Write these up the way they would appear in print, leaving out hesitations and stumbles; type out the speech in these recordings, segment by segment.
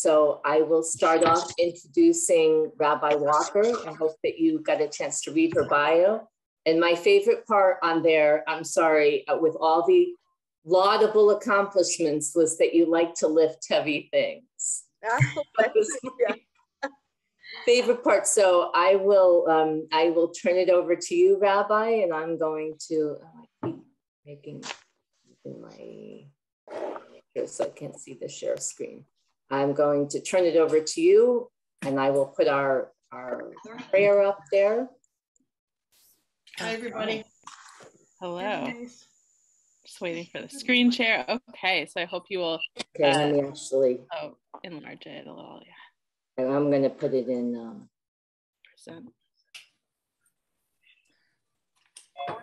So I will start off introducing Rabbi Walker. I hope that you got a chance to read her bio. And my favorite part on there, I'm sorry, with all the laudable accomplishments, was that you like to lift heavy things. Favorite part. So I will turn it over to you, Rabbi, and I'm going to keep making my so I can't see the share screen. I'm going to turn it over to you, and I will put our prayer up there. Hi, everybody. Hello. Just waiting for the screen share. Okay, so I hope you will. Okay, let me actually enlarge it a little. Yeah. And I'm going to put it in. Percent.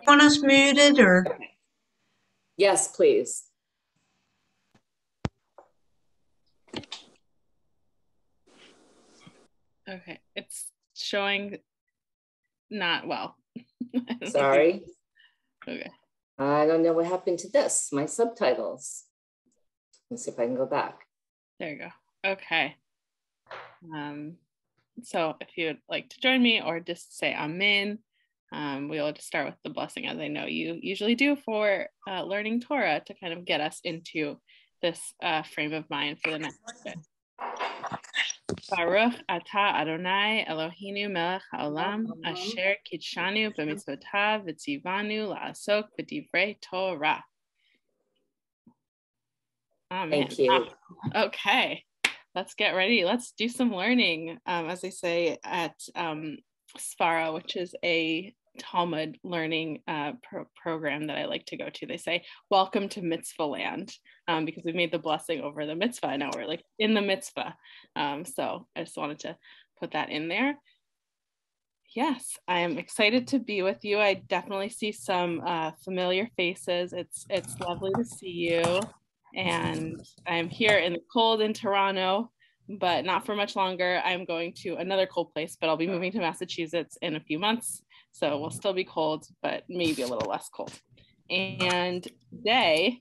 Want us muted or? Yes, please. Okay, it's showing not well. Sorry. Okay. I don't know what happened to this. My subtitles. Let's see if I can go back. There you go. Okay. So if you'd like to join me or just say amen, we will just start with the blessing, as I know you usually do for learning Torah, to kind of get us into this frame of mind for the next bit. Baruch atah Adonai Eloheinu melech haolam asher kitshanu b'mitzvotav v'tzivanu la'asok b'divrei Torah. Amen. Thank you. Okay, let's get ready. Let's do some learning. As they say at Sfara, which is a Talmud learning program that I like to go to. They say, welcome to Mitzvah land, because we made the blessing over the mitzvah. Now we're like in the mitzvah. So I just wanted to put that in there. Yes, I am excited to be with you. I definitely see some familiar faces. It's lovely to see you. And I'm here in the cold in Toronto, but not for much longer. I'm going to another cold place, but I'll be moving to Massachusetts in a few months. So we'll still be cold, but maybe a little less cold. And today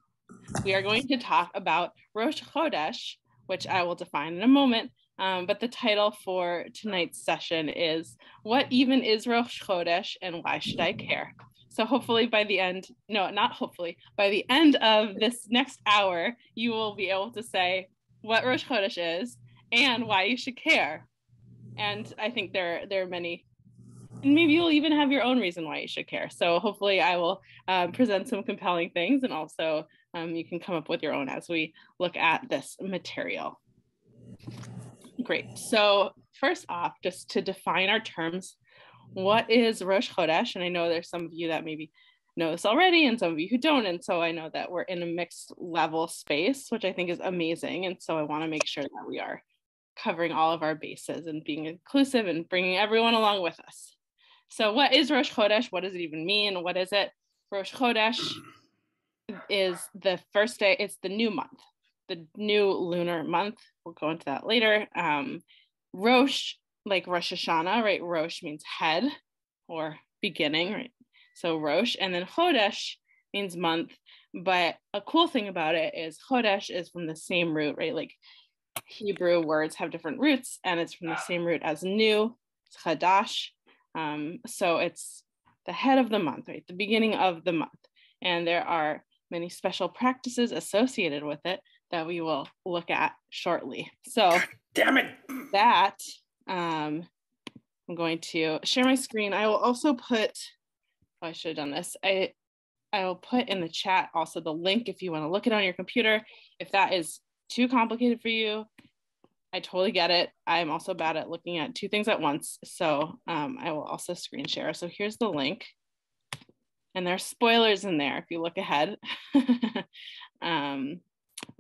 we are going to talk about Rosh Chodesh, which I will define in a moment. But the title for tonight's session is, what even is Rosh Chodesh and why should I care? So hopefully by the end, no, not hopefully, by the end of this next hour, you will be able to say what Rosh Chodesh is and why you should care. And I think there are many, and maybe you'll even have your own reason why you should care. So hopefully I will present some compelling things, and also you can come up with your own as we look at this material. Great. So first off, just to define our terms, what is Rosh Chodesh? And I know there's some of you that maybe know this already and some of you who don't. And so I know that we're in a mixed level space, which I think is amazing. And so I want to make sure that we are covering all of our bases and being inclusive and bringing everyone along with us. So what is Rosh Chodesh? What does it even mean? What is it? Rosh Chodesh is the first day. It's the new month, the new lunar month. We'll go into that later. Rosh, like Rosh Hashanah, right? Rosh means head or beginning, right? So Rosh, and then Chodesh means month. But a cool thing about it is Chodesh is from the same root, right? Like Hebrew words have different roots, and it's from the same root as new, it's Chadash. So it's the head of the month, right? The beginning of the month. And there are many special practices associated with it that we will look at shortly. So damn it. That I'm going to share my screen. I will also put, I should have done this. I will put in the chat also the link if you want to look it on your computer. If that is too complicated for you, I totally get it. I'm also bad at looking at two things at once. So I will also screen share. So here's the link. And there are spoilers in there if you look ahead.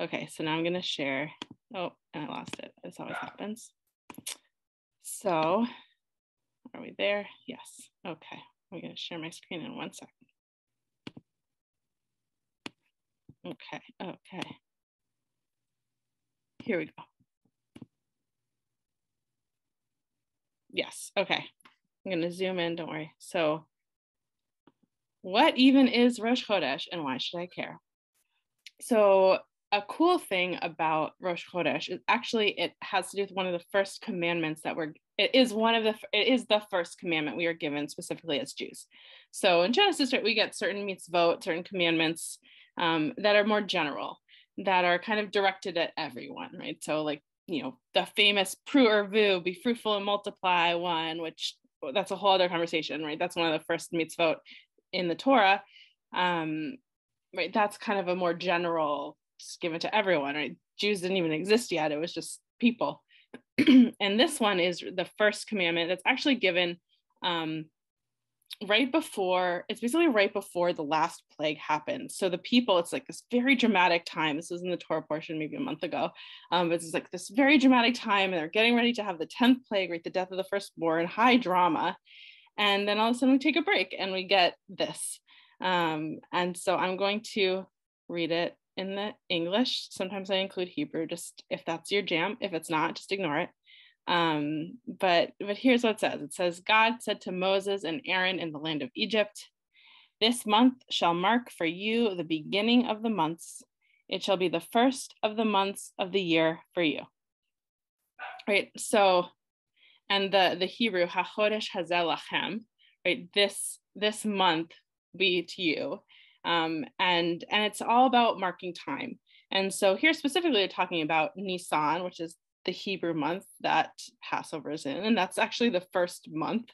Okay, so now I'm going to share. Oh, and I lost it. This always happens. So are we there? Yes. Okay. I'm going to share my screen in 1 second. Okay. Here we go. Yes. Okay. I'm going to zoom in. Don't worry. So what even is Rosh Chodesh and why should I care? So a cool thing about Rosh Chodesh is actually it has to do with one of the first commandments it is the first commandment we are given specifically as Jews. So in Genesis, right, we get certain mitzvot, certain commandments that are more general, that are kind of directed at everyone, right? So like, the famous pru urvu, be fruitful and multiply one, which that's a whole other conversation, right? That's one of the first mitzvot in the Torah. Right, that's kind of a more general, just given to everyone, right? Jews didn't even exist yet. It was just people. And this one is the first commandment that's actually given right before the last plague happened. So the people, it's like this very dramatic time. This was in the Torah portion maybe a month ago. But it's like this very dramatic time, and they're getting ready to have the 10th plague, right? The death of the firstborn, high drama. And then all of a sudden we take a break and we get this. And so I'm going to read it in the English. Sometimes I include Hebrew, just if that's your jam. If it's not, just ignore it. But here's what it says. It says, God said to Moses and Aaron in the land of Egypt, "This month shall mark for you the beginning of the months. It shall be the first of the months of the year for you." Right. So, and the Hebrew, HaChodesh Hazel Lachem, right? This month be to you. And it's all about marking time. And so here specifically they're talking about Nisan, which is the Hebrew month that Passover is in. And that's actually the first month,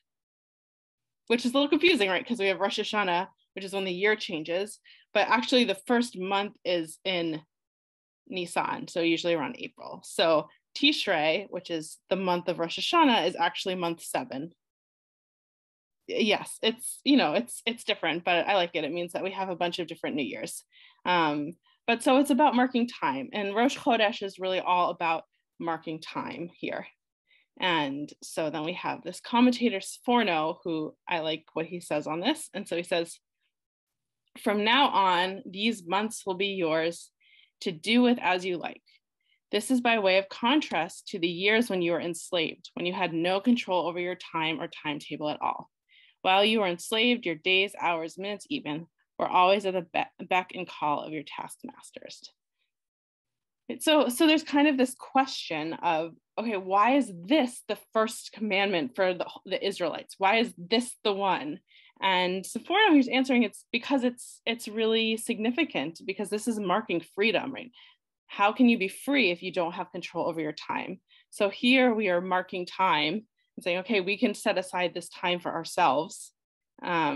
which is a little confusing, right? Because we have Rosh Hashanah, which is when the year changes, but actually the first month is in Nisan, so usually around April. So Tishrei, which is the month of Rosh Hashanah, is actually month 7. Yes, it's different, but I like it. It means that we have a bunch of different New Years. But so it's about marking time, and Rosh Chodesh is really all about marking time here. And so then we have this commentator Sforno, who I like what he says on this. And so he says, "From now on, these months will be yours to do with as you like. This is by way of contrast to the years when you were enslaved, when you had no control over your time or timetable at all. While you were enslaved, your days, hours, minutes even, were always at the beck and call of your taskmasters." So there's kind of this question of, okay, why is this the first commandment for the Israelites? Why is this the one? And Sforno, who's answering, it's because it's really significant, because this is marking freedom, right? How can you be free if you don't have control over your time? So here we are marking time and saying, okay, we can set aside this time for ourselves. How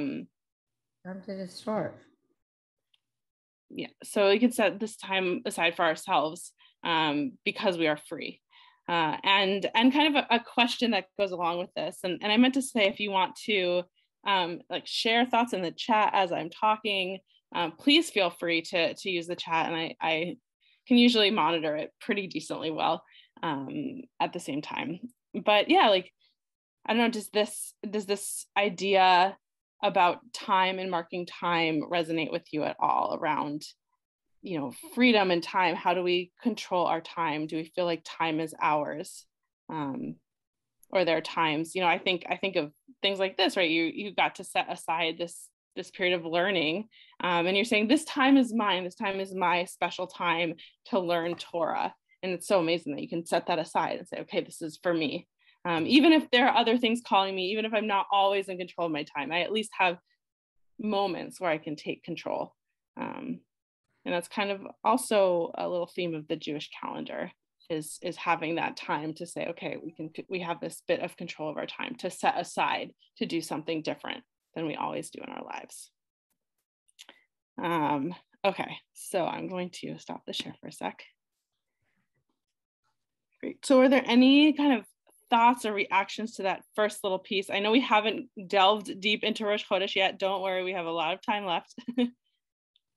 did it start? Yeah, so we can set this time aside for ourselves because we are free. And kind of a question that goes along with this. And I meant to say, if you want to like share thoughts in the chat as I'm talking, please feel free to use the chat. And I can usually monitor it pretty decently well at the same time. But yeah, like, I don't know, does this idea about time and marking time resonate with you at all around, freedom and time? How do we control our time? Do we feel like time is ours? Or there are times, I think of things like this, right? You got to set aside this period of learning, and you're saying, this time is mine. This time is my special time to learn Torah. And it's so amazing that you can set that aside and say, okay, this is for me. Even if there are other things calling me, even if I'm not always in control of my time, I at least have moments where I can take control. And that's kind of also a little theme of the Jewish calendar, is having that time to say, okay, we have this bit of control of our time to set aside to do something different than we always do in our lives. Okay, so I'm going to stop the share for a sec. Great. So are there any kind of thoughts or reactions to that first little piece? I know we haven't delved deep into Rosh Chodesh yet. Don't worry, we have a lot of time left.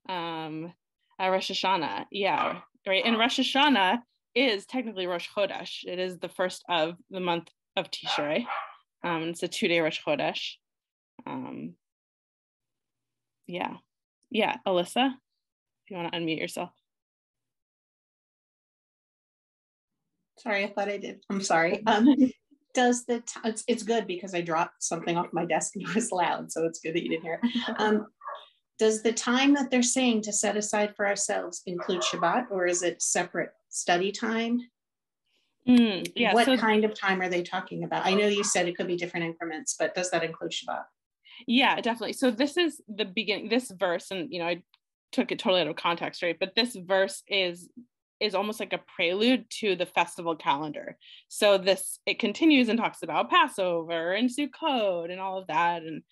Rosh Hashanah, yeah, right. And Rosh Hashanah is technically Rosh Chodesh. It is the first of the month of Tishrei. It's a 2-day Rosh Chodesh. Yeah, Alyssa, if you want to unmute yourself. Sorry, I thought I did. I'm sorry. It's good because I dropped something off my desk and it was loud, so it's good that you didn't hear it. does the time that they're saying to set aside for ourselves include Shabbat, or is it separate study time? Yeah. What kind of time are they talking about? I know you said it could be different increments, but does that include Shabbat? Yeah, definitely. So this is the beginning, this verse, and I took it totally out of context, right? But this verse is almost like a prelude to the festival calendar. So it continues and talks about Passover and Sukkot and all of that, and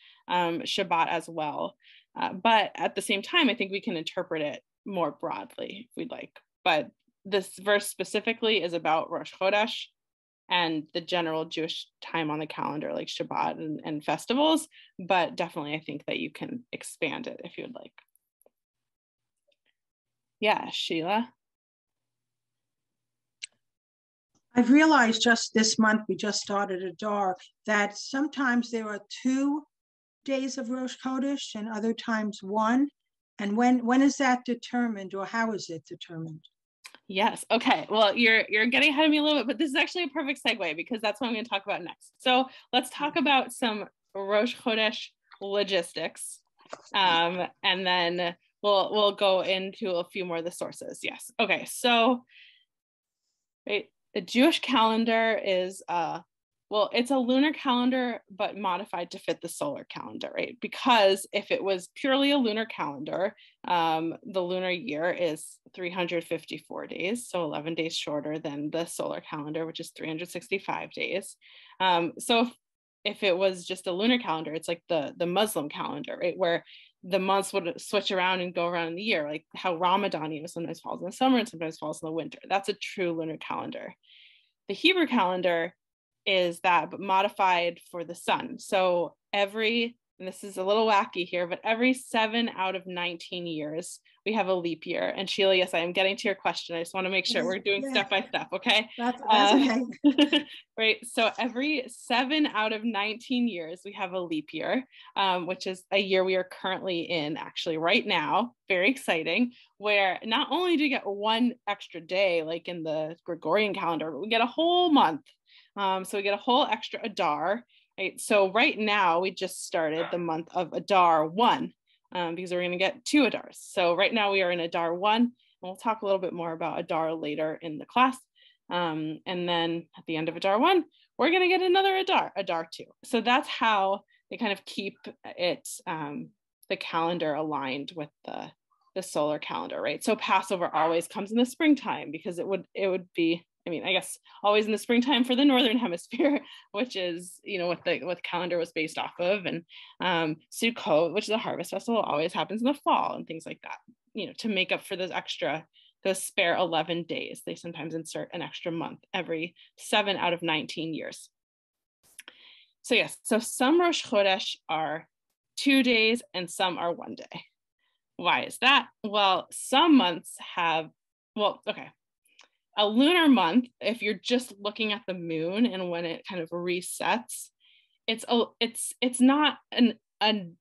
Shabbat as well. But at the same time, I think we can interpret it more broadly if we'd like. But this verse specifically is about Rosh Chodesh and the general Jewish time on the calendar, like Shabbat and festivals. But definitely, I think that you can expand it if you would like. Yeah, Sheila. I've realized just this month, we just started Adar, that sometimes there are 2 days of Rosh Chodesh and other times 1. And when is that determined, or how is it determined? Yes. Okay. Well, you're getting ahead of me a little bit, but this is actually a perfect segue because that's what I'm going to talk about next. So let's talk about some Rosh Chodesh logistics, and then we'll go into a few more of the sources. Yes. Okay. So, right, the Jewish calendar is it's a lunar calendar, but modified to fit the solar calendar, right? Because if it was purely a lunar calendar, the lunar year is 354 days, so 11 days shorter than the solar calendar, which is 365 days. So if it was just a lunar calendar, it's like the Muslim calendar, right? Where the months would switch around and go around in the year, like how Ramadan, sometimes falls in the summer and sometimes falls in the winter. That's a true lunar calendar. The Hebrew calendar is that, but modified for the sun. So and this is a little wacky here, but every 7 out of 19 years, we have a leap year. And Sheila, yes, I am getting to your question. I just want to make sure we're doing step by step, okay? That's okay. Right, so every 7 out of 19 years, we have a leap year, which is a year we are currently in, actually, right now. Very exciting, where not only do we get 1 extra day, like in the Gregorian calendar, but we get a whole month. So we get a whole extra Adar, right? So right now we just started the month of Adar 1, because we're going to get 2 Adars. So right now we are in Adar 1, and we'll talk a little bit more about Adar later in the class. And then at the end of Adar 1, we're going to get another Adar 2. So that's how they kind of keep it, the calendar aligned with the solar calendar, right? So Passover always comes in the springtime because it would be, I guess always in the springtime for the Northern Hemisphere, which is, what the calendar was based off of. And Sukkot, which is a harvest festival, always happens in the fall and things like that, to make up for those spare 11 days. They sometimes insert an extra month every 7 out of 19 years. So yes, so some Rosh Chodesh are 2 days and some are 1 day. Why is that? Well, some months have, a lunar month, if you're just looking at the moon and when it kind of resets, it's not an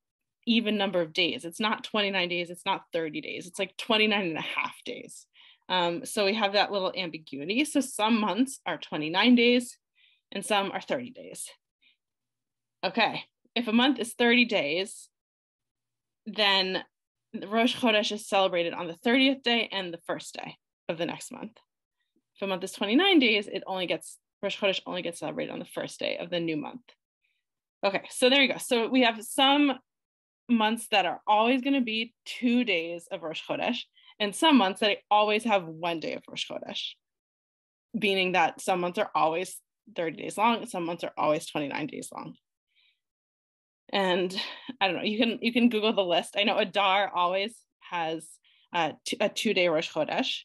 even number of days. It's not 29 days, it's not 30 days, it's like 29 and a half days. So we have that little ambiguity. So some months are 29 days and some are 30 days. Okay, if a month is 30 days, then Rosh Chodesh is celebrated on the 30th day and the first day of the next month. If a month is 29 days, Rosh Chodesh only gets celebrated on the first day of the new month. Okay, so there you go. So we have some months that are always going to be 2 days of Rosh Chodesh, and some months that always have 1 day of Rosh Chodesh, meaning that some months are always 30 days long, and some months are always 29 days long. And I don't know, you can Google the list. I know Adar always has a 2-day Rosh Chodesh,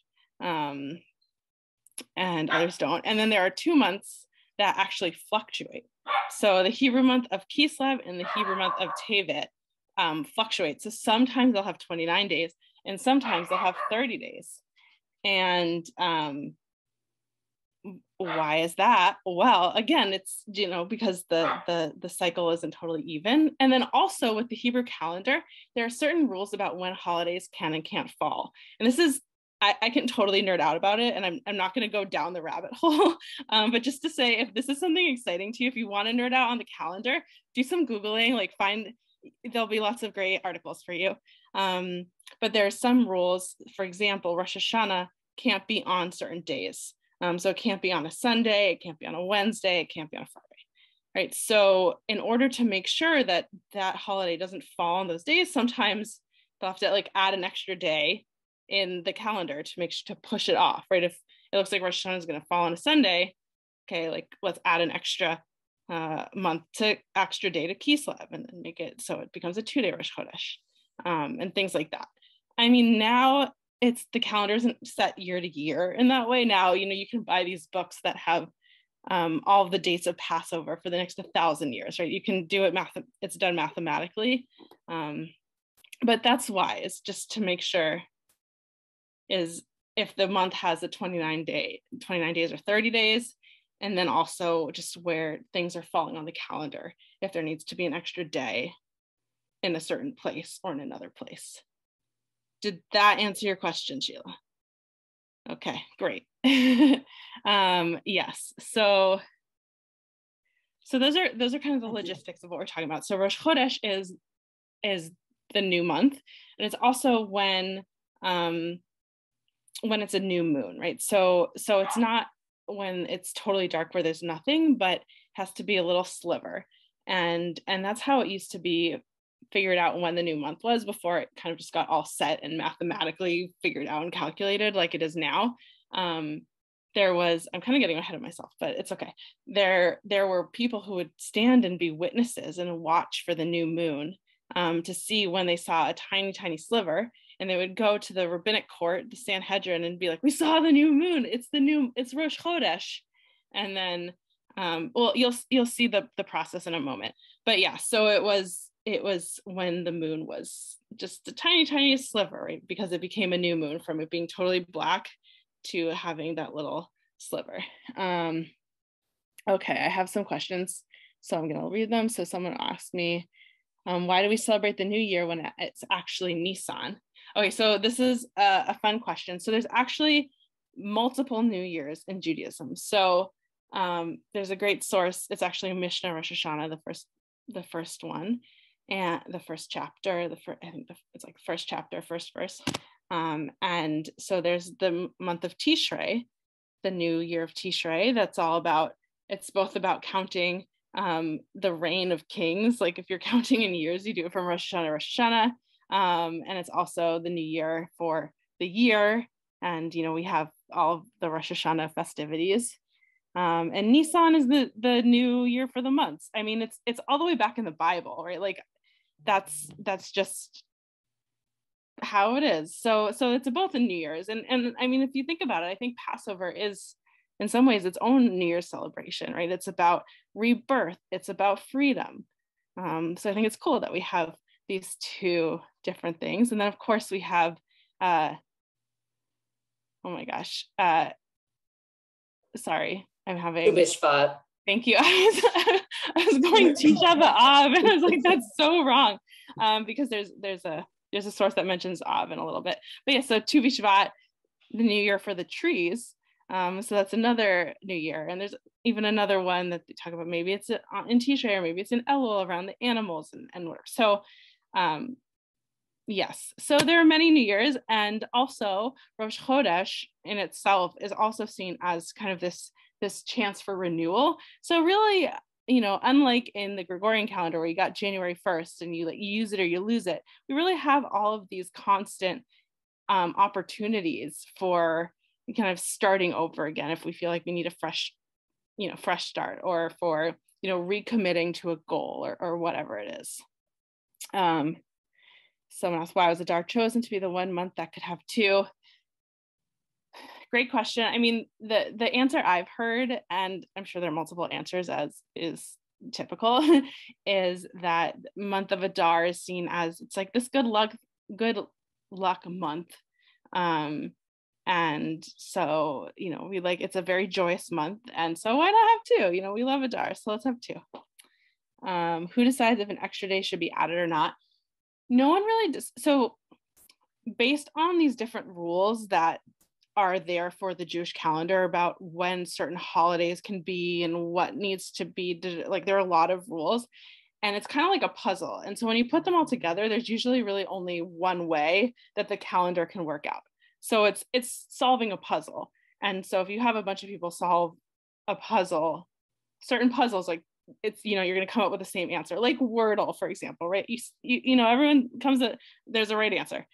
and others don't. And then there are 2 months that actually fluctuate. So the Hebrew month of Kislev and the Hebrew month of Tevet fluctuate. So sometimes they'll have 29 days and sometimes they'll have 30 days. And why is that? Well, again, it's, because the cycle isn't totally even. And then also with the Hebrew calendar, there are certain rules about when holidays can and can't fall. And this is, I can totally nerd out about it, and I'm not going to go down the rabbit hole. But just to say, if this is something exciting to you, if you want to nerd out on the calendar, do some Googling, like find there'll be lots of great articles for you. But there are some rules. For example, Rosh Hashanah can't be on certain days. So it can't be on a Sunday, it can't be on a Wednesday, it can't be on a Friday, right? So in order to make sure that that holiday doesn't fall on those days, sometimes they'll have to like add an extra day in the calendar to make sure to push it off, right? If it looks like Rosh Hashanah is going to fall on a Sunday, okay, like let's add an extra extra day to Kislev and make it so it becomes a 2-day Rosh Chodesh, and things like that. I mean, now it's the calendar isn't set year to year in that way. Now, you can buy these books that have all of the dates of Passover for the next 1,000 years, right? You can do it, it's done mathematically. But that's why, it's just to make sure is if the month has a 29 days or 30 days, and then also just where things are falling on the calendar, if there needs to be an extra day in a certain place or in another place. Did that answer your question, Sheila? Okay, great. Yes. So those are kind of the logistics of what we're talking about. So Rosh Chodesh is the new month, and it's also when it's a new moon, right? So it's not when it's totally dark where there's nothing, but has to be a little sliver, and that's how it used to be figured out when the new month was, before it kind of just got all set and mathematically figured out and calculated like it is now. There was, I'm kind of getting ahead of myself, but it's okay. There were people who would stand and be witnesses and watch for the new moon to see when they saw a tiny, tiny sliver, and they would go to the rabbinic court, the Sanhedrin, and be like, we saw the new moon. It's Rosh Chodesh. And then, well, you'll see the process in a moment. But yeah, so it was when the moon was just the tiny, tiny sliver, right? Because it became a new moon from it being totally black to having that little sliver. Okay, I have some questions, so I'm gonna read them. So someone asked me, why do we celebrate the new year when it's actually Nisan? Okay, so this is a fun question. So there's actually multiple New Years in Judaism. So there's a great source. It's actually Mishnah Rosh Hashanah, the first one, and the first chapter. I think it's like first chapter, first verse. And so there's the month of Tishrei, the new year of Tishrei. That's all about. It's both about counting the reign of kings. Like if you're counting in years, you do it from Rosh Hashanah to Rosh Hashanah. And it's also the new year for the year. And, we have all of the Rosh Hashanah festivities. And Nisan is the new year for the months. I mean, it's all the way back in the Bible, right? Like that's just how it is. So it's both the New Year's. And I mean, if you think about it, I think Passover is in some ways its own New Year's celebration, right? It's about rebirth. It's about freedom. So I think it's cool that we have these two different things. And then of course we have, oh my gosh, sorry, I'm having. Bishvat. Thank you. I was going Tisha B'Av, and I was like, that's so wrong, because there's a source that mentions Av in a little bit. But yeah, so Tu B'Shvat, the new year for the trees. So that's another new year, and there's even another one that they talk about. Maybe it's in Tishrei, or maybe it's in Elul around the animals and whatever. So, yes. So there are many New Years, and also Rosh Chodesh in itself is also seen as kind of this chance for renewal. So really, unlike in the Gregorian calendar where you got January 1st and you use it or you lose it, we really have all of these constant opportunities for kind of starting over again if we feel like we need a fresh start, or for recommitting to a goal or whatever it is. Someone asked, why was Adar chosen to be the 1 month that could have two? Great question. I mean, the answer I've heard, and I'm sure there are multiple answers as is typical, is that month of Adar is seen as, it's like this good luck month. And so, we it's a very joyous month. And so why not have two? We love Adar, so let's have two. Who decides if an extra day should be added or not? No one really does. So based on these different rules that are there for the Jewish calendar about when certain holidays can be and what needs to be, there are a lot of rules. and it's kind of like a puzzle. And so when you put them all together, there's usually really only one way that the calendar can work out. So it's solving a puzzle. And so if you have a bunch of people solve a puzzle, certain puzzles, like it's, you know, you're going to come up with the same answer, like Wordle, for example, right? You know, everyone comes at, there's a right answer.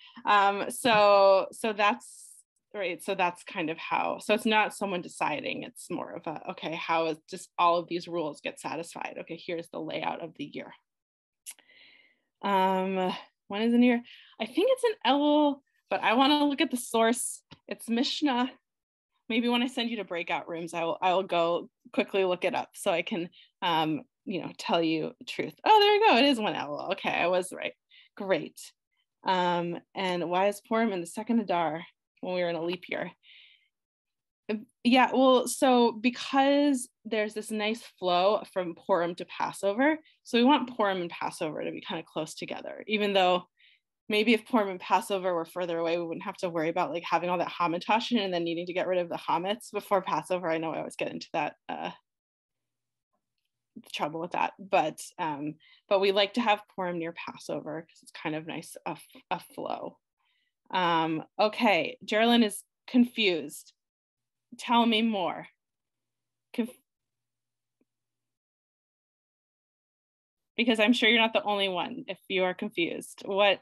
So that's right. So that's kind of how, so it's not someone deciding, it's more of a, okay, how is just all of these rules get satisfied? Okay, here's the layout of the year. When is in here? I think it's an Elul, but I want to look at the source. It's Mishnah. Maybe when I send you to breakout rooms, I will go quickly look it up so I can, you know, tell you the truth. Oh, there you go. It is one Elul. Okay, I was right. Great. And why is Purim in the second Adar when we were in a leap year? Yeah, well, so because there's this nice flow from Purim to Passover, so we want Purim and Passover to be kind of close together, even though maybe if Purim and Passover were further away, we wouldn't have to worry about like having all that hamantash and then needing to get rid of the chametz before Passover. I know I always get into that trouble with that, but we like to have Purim near Passover because it's kind of nice a flow. Okay, Geraldine is confused. Tell me more. Because I'm sure you're not the only one if you are confused. What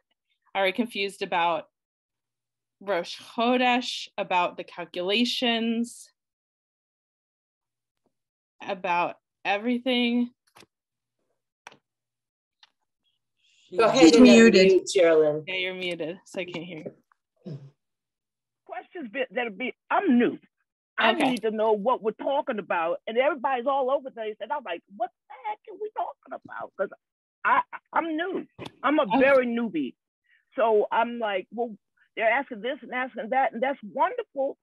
are we confused about? Rosh Chodesh, about the calculations, about everything? Go ahead and unmute, Geraldine. Yeah, you're muted, so I can't hear you. Questions that'll be, I'm new. I need to know what we're talking about, and everybody's all over the place. And I'm like, what the heck are we talking about? Because I'm new. I'm a very newbie. So I'm like, well, they're asking this and asking that, and that's wonderful.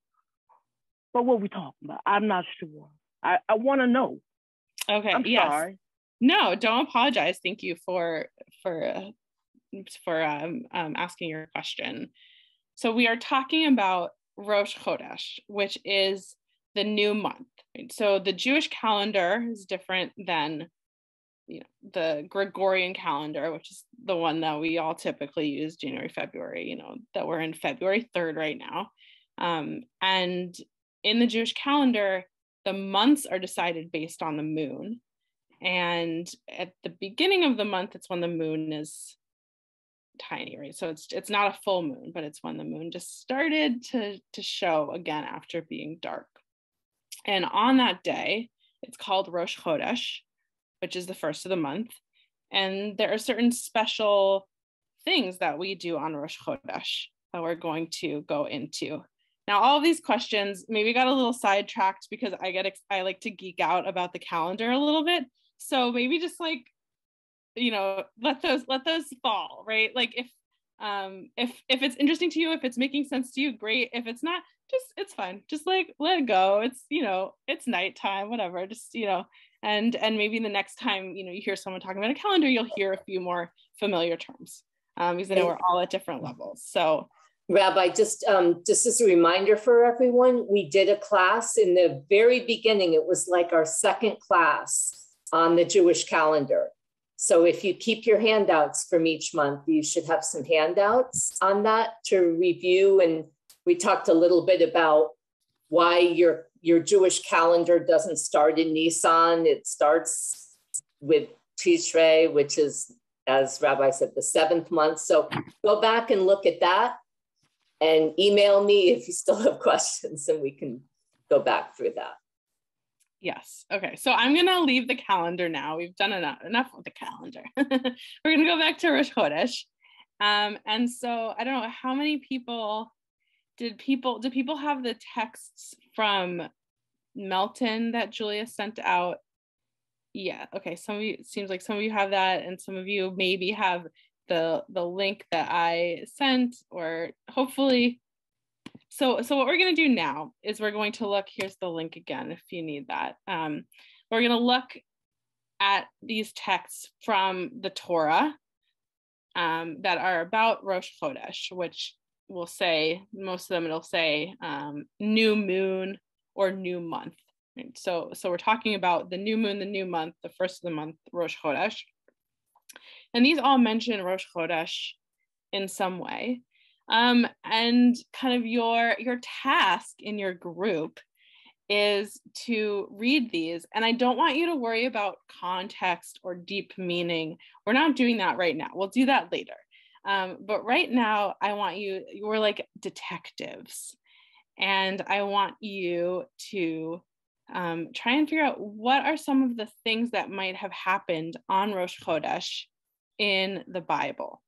But what are we talking about? I'm not sure. I want to know. Okay. I'm sorry. No, don't apologize. Thank you for asking your question. So we are talking about Rosh Chodesh, which is the new month. Right? So the Jewish calendar is different than, you know, the Gregorian calendar, which is the one that we all typically use, January, February, you know, that we're in February 3rd right now. And in the Jewish calendar, the months are decided based on the moon. And at the beginning of the month, it's when the moon is tiny, right? So it's not a full moon, but it's when the moon just started to show again after being dark. And on that day, it's called Rosh Chodesh, which is the first of the month. And there are certain special things that we do on Rosh Chodesh that we're going to go into. Now, all of these questions maybe got a little sidetracked because I like to geek out about the calendar a little bit. So maybe just like, you know, let those fall, right? Like if it's interesting to you, if it's making sense to you, great. If it's not, just, it's fine. Just like, let it go. It's, you know, it's nighttime, whatever, just, you know, and maybe the next time, you know, you hear someone talking about a calendar, you'll hear a few more familiar terms because I know we're all at different levels. So Rabbi, just as a reminder for everyone, we did a class in the very beginning. It was like our second class on the Jewish calendar. So if you keep your handouts from each month, you should have some handouts on that to review. And we talked a little bit about why your Jewish calendar doesn't start in Nisan. It starts with Tishrei, which is, as Rabbi said, the 7th month. So go back and look at that and email me if you still have questions and we can go back through that. Yes. Okay. So I'm going to leave the calendar now. We've done enough with the calendar. We're going to go back to Rosh Chodesh. And so I don't know how many people, did people have the texts from Melton that Julia sent out? Yeah. Okay. Some of you, it seems like some of you have that, and some of you maybe have the link that I sent, or hopefully. So what we're going to do now is we're going to look, here's the link again, if you need that. We're going to look at these texts from the Torah that are about Rosh Chodesh, which will say, most of them, it'll say new moon or new month. Right? So we're talking about the new moon, the new month, the first of the month, Rosh Chodesh. And these all mention Rosh Chodesh in some way. And kind of your task in your group is to read these. And I don't want you to worry about context or deep meaning. We're not doing that right now. We'll do that later. But right now, I want you're like detectives. And I want you to try and figure out what are some of the things that might have happened on Rosh Chodesh in the Bible.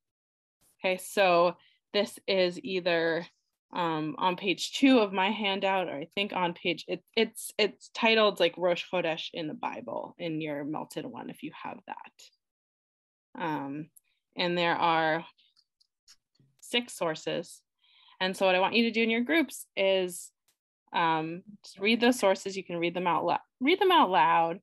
Okay, so this is either on page 2 of my handout, or I think on page, it's titled like Rosh Chodesh in the Bible in your melted one, if you have that. And there are 6 sources. And so what I want you to do in your groups is just read those sources. You can read them out loud,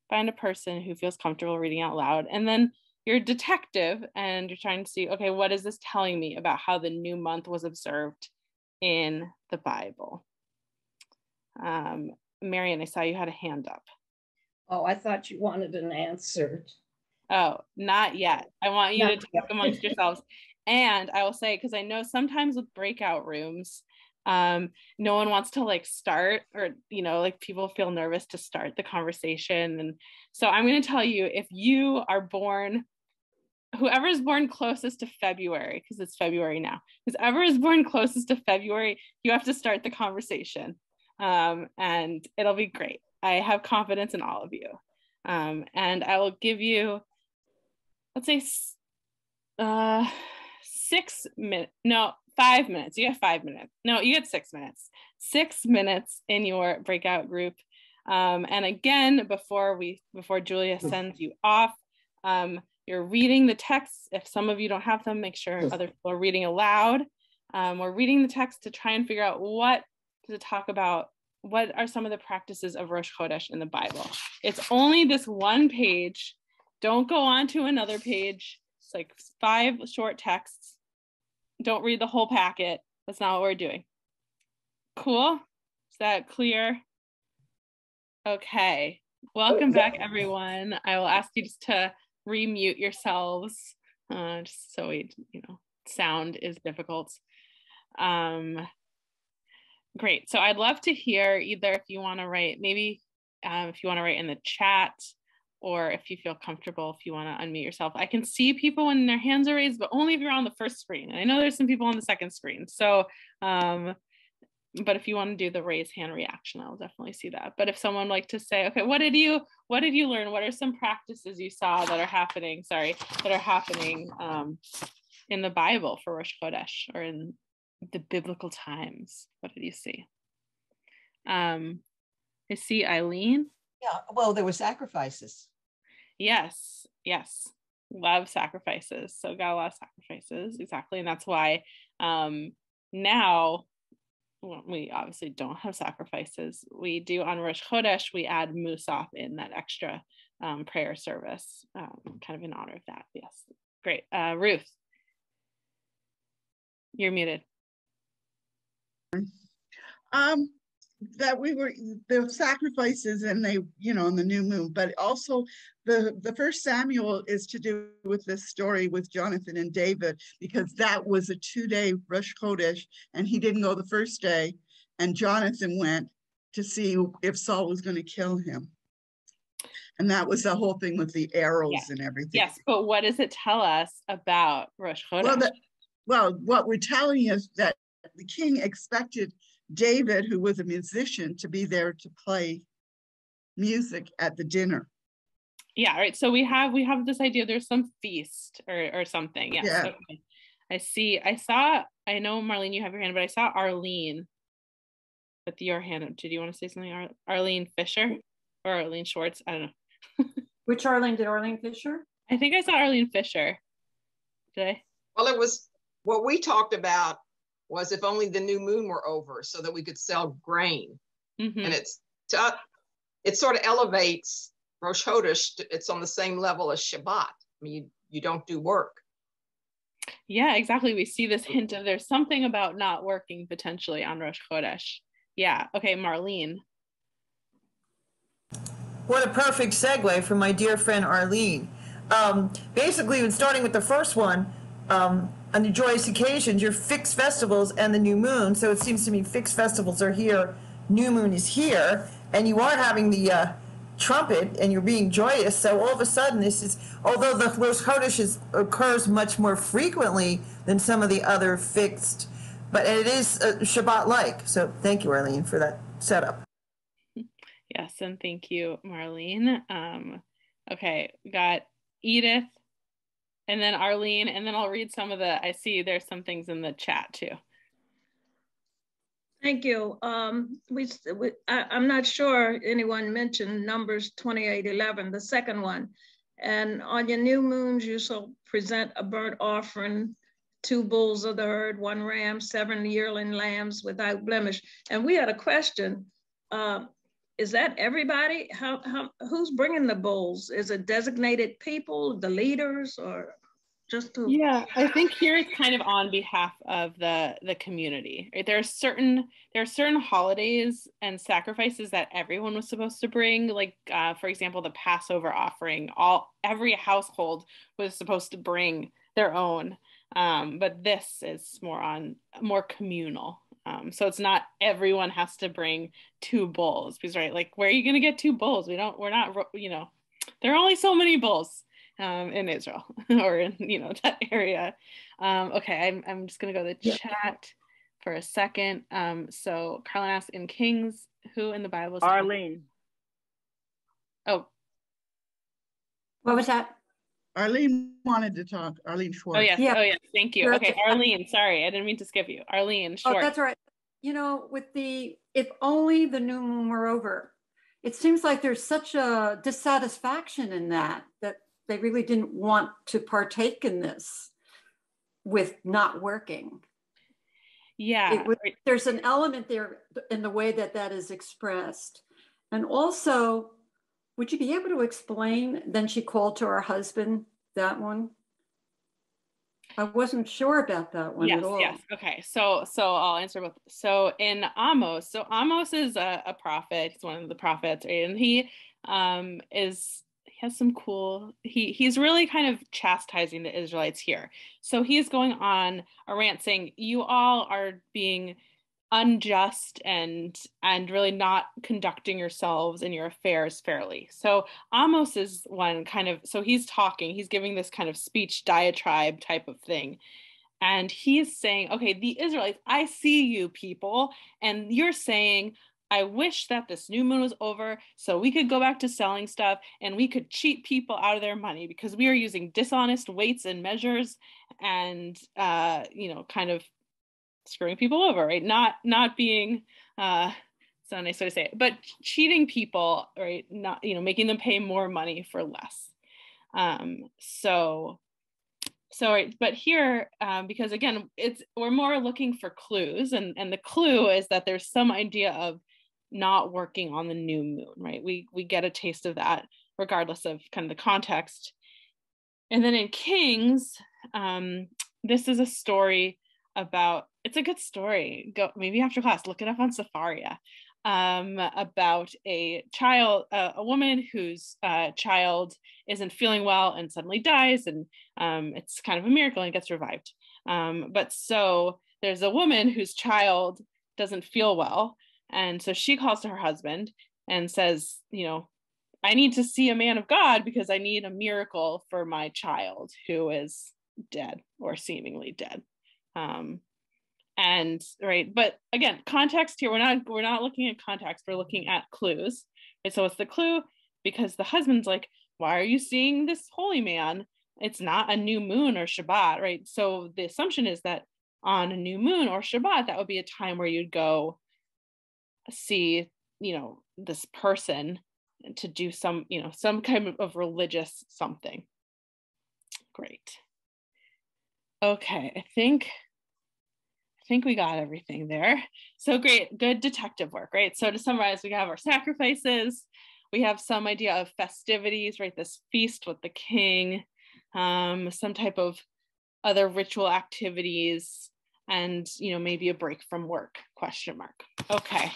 find a person who feels comfortable reading out loud. And then you're a detective and you're trying to see, okay, what is this telling me about how the new month was observed in the Bible? Marian, I saw you had a hand up. Oh, I thought you wanted an answer. Oh, not yet. I want you to talk amongst yourselves. And I will say, because I know sometimes with breakout rooms, no one wants to like start, or, you know, like people feel nervous to start the conversation. And so I'm going to tell you, if you are born, whoever is born closest to February, because it's February now, whoever is born closest to February, you have to start the conversation. And it'll be great. I have confidence in all of you. And I will give you, let's say, 5 minutes. You get 5 minutes. No, you get 6 minutes. 6 minutes in your breakout group. And again, before Julia sends you off, you're reading the texts. If some of you don't have them, make sure other people are reading aloud. We're reading the text to try and figure out what are some of the practices of Rosh Chodesh in the Bible. It's only this one page. Don't go on to another page. It's like 5 short texts. Don't read the whole packet. That's not what we're doing. Cool? Is that clear? Okay. Welcome back, everyone. I will ask you just to remute yourselves, just so sound is difficult. Great. So I'd love to hear either if you want to write, maybe if you want to write in the chat, or if you feel comfortable, if you want to unmute yourself. I can see people when their hands are raised, but only if you're on the first screen. And I know there's some people on the second screen. So, but if you want to do the raise hand reaction, I'll definitely see that. But if someone would like to say, okay, what did you learn? What are some practices you saw that are happening, in the Bible for Rosh Chodesh, or in the biblical times? What did you see? I see Eileen. Yeah, well, there were sacrifices. Yes. Love sacrifices. So got a lot of sacrifices, exactly. And that's why now, we obviously don't have sacrifices. We do on Rosh Chodesh, we add Musaf in, that extra prayer service, kind of in honor of that. Yes, great. Ruth, you're muted. That we were the sacrifices, and they, in the new moon, but also the first Samuel is to do with this story with Jonathan and David, because that was a 2-day Rosh Chodesh, and he didn't go the first day, and Jonathan went to see if Saul was going to kill him. And that was the whole thing with the arrows and everything. Yes, but what does it tell us about Rosh Chodesh? Well, what we're telling you is that the king expected David, who was a musician, to be there to play music at the dinner. Yeah, right. So we have this idea there's some feast or something. Yes. Yeah. Okay. I know Marlene, you have your hand, but I saw Arlene with your hand up. Did you want to say something? Arlene Fisher or Arlene Schwartz? I don't know. Which Arlene? Did Arlene Fisher? I think I saw Arlene Fisher. Did I? Well, it was what we talked about was if only the new moon were over so that we could sell grain. Mm-hmm. And it sort of elevates Rosh Chodesh. It's on the same level as Shabbat. I mean, you don't do work. Yeah, exactly. We see this hint of there's something about not working potentially on Rosh Chodesh. Yeah. Okay, Marlene. What a perfect segue from my dear friend Arlene. Basically, when starting with the first one, on the joyous occasions, your fixed festivals and the new moon. So it seems to me fixed festivals are here, new moon is here, and you are having the trumpet and you're being joyous. So all of a sudden, this is, although the Rosh Chodesh occurs much more frequently than some of the other fixed, but it is Shabbat-like. So thank you, Arlene, for that setup. Yes, and thank you, Marlene. Okay, we got Edith, and then Arlene, and then I'll read some of I see there's some things in the chat too. Thank you. I'm not sure anyone mentioned Numbers 28:11, the second one. And on your new moons, you shall present a burnt offering, 2 bulls of the herd, 1 ram, 7 yearling lambs without blemish. And we had a question. Is that everybody? Who's bringing the bulls? Is it designated people, the leaders, or just who? Yeah, I think here it's kind of on behalf of the community. Right? There are certain holidays and sacrifices that everyone was supposed to bring. Like for example, the Passover offering. Every household was supposed to bring their own. But this is more communal. So it's not everyone has to bring 2 bulls, because right, like where are you going to get 2 bulls? We're not, there are only so many bulls in Israel or in, that area. Okay, I'm just going to go to the chat for a second. So Carlin asked, in Kings, who in the Bible is Arlene. Oh. What was that? Arlene wanted to talk. Arlene Schwartz. Oh yes. Yeah. Oh yes. Thank you. Okay, Arlene. Sorry, I didn't mean to skip you. Arlene Schwartz. Oh, that's right. With if only the new moon were over, it seems like there's such a dissatisfaction in that they really didn't want to partake in this with not working. Yeah. There's an element there in the way that is expressed. And also, would you be able to explain, then she called to her husband, that one? I wasn't sure about that one at all. Yes. Okay. So I'll answer both. So in Amos, Amos is a prophet. He's one of the prophets, right? And he has some cool, he's really kind of chastising the Israelites here. So he's going on a rant saying, you all are being unjust and really not conducting yourselves and your affairs fairly. So Amos is one kind of, so he's giving this kind of speech diatribe type of thing. And he's saying, okay, the Israelites, I see you people, and you're saying, I wish that this new moon was over so we could go back to selling stuff and we could cheat people out of their money, because we are using dishonest weights and measures and, kind of screwing people over, right? Not being, it's not a nice way to say it, but cheating people, right? Not, making them pay more money for less. So right, but here, because again, we're more looking for clues, and the clue is that there's some idea of not working on the new moon, right? We get a taste of that regardless of kind of the context. And then in Kings, this is a story about, it's a good story. Go maybe after class, look it up on Safaria, about a woman whose child isn't feeling well and suddenly dies, and it's kind of a miracle and gets revived. But so there's a woman whose child doesn't feel well, and so she calls to her husband and says, I need to see a man of God because I need a miracle for my child who is dead or seemingly dead. And right, but again, context here, we're not looking at context, we're looking at clues. And so it's the clue because the husband's like, why are you seeing this holy man? It's not a new moon or Shabbat, right? So the assumption is that on a new moon or Shabbat, that would be a time where you'd go see, this person to do some kind of religious something. Great. Okay, I think we got everything there. So great, good detective work, right? So to summarize, we have our sacrifices, we have some idea of festivities, right? This feast with the king, some type of other ritual activities, and maybe a break from work, ? Okay,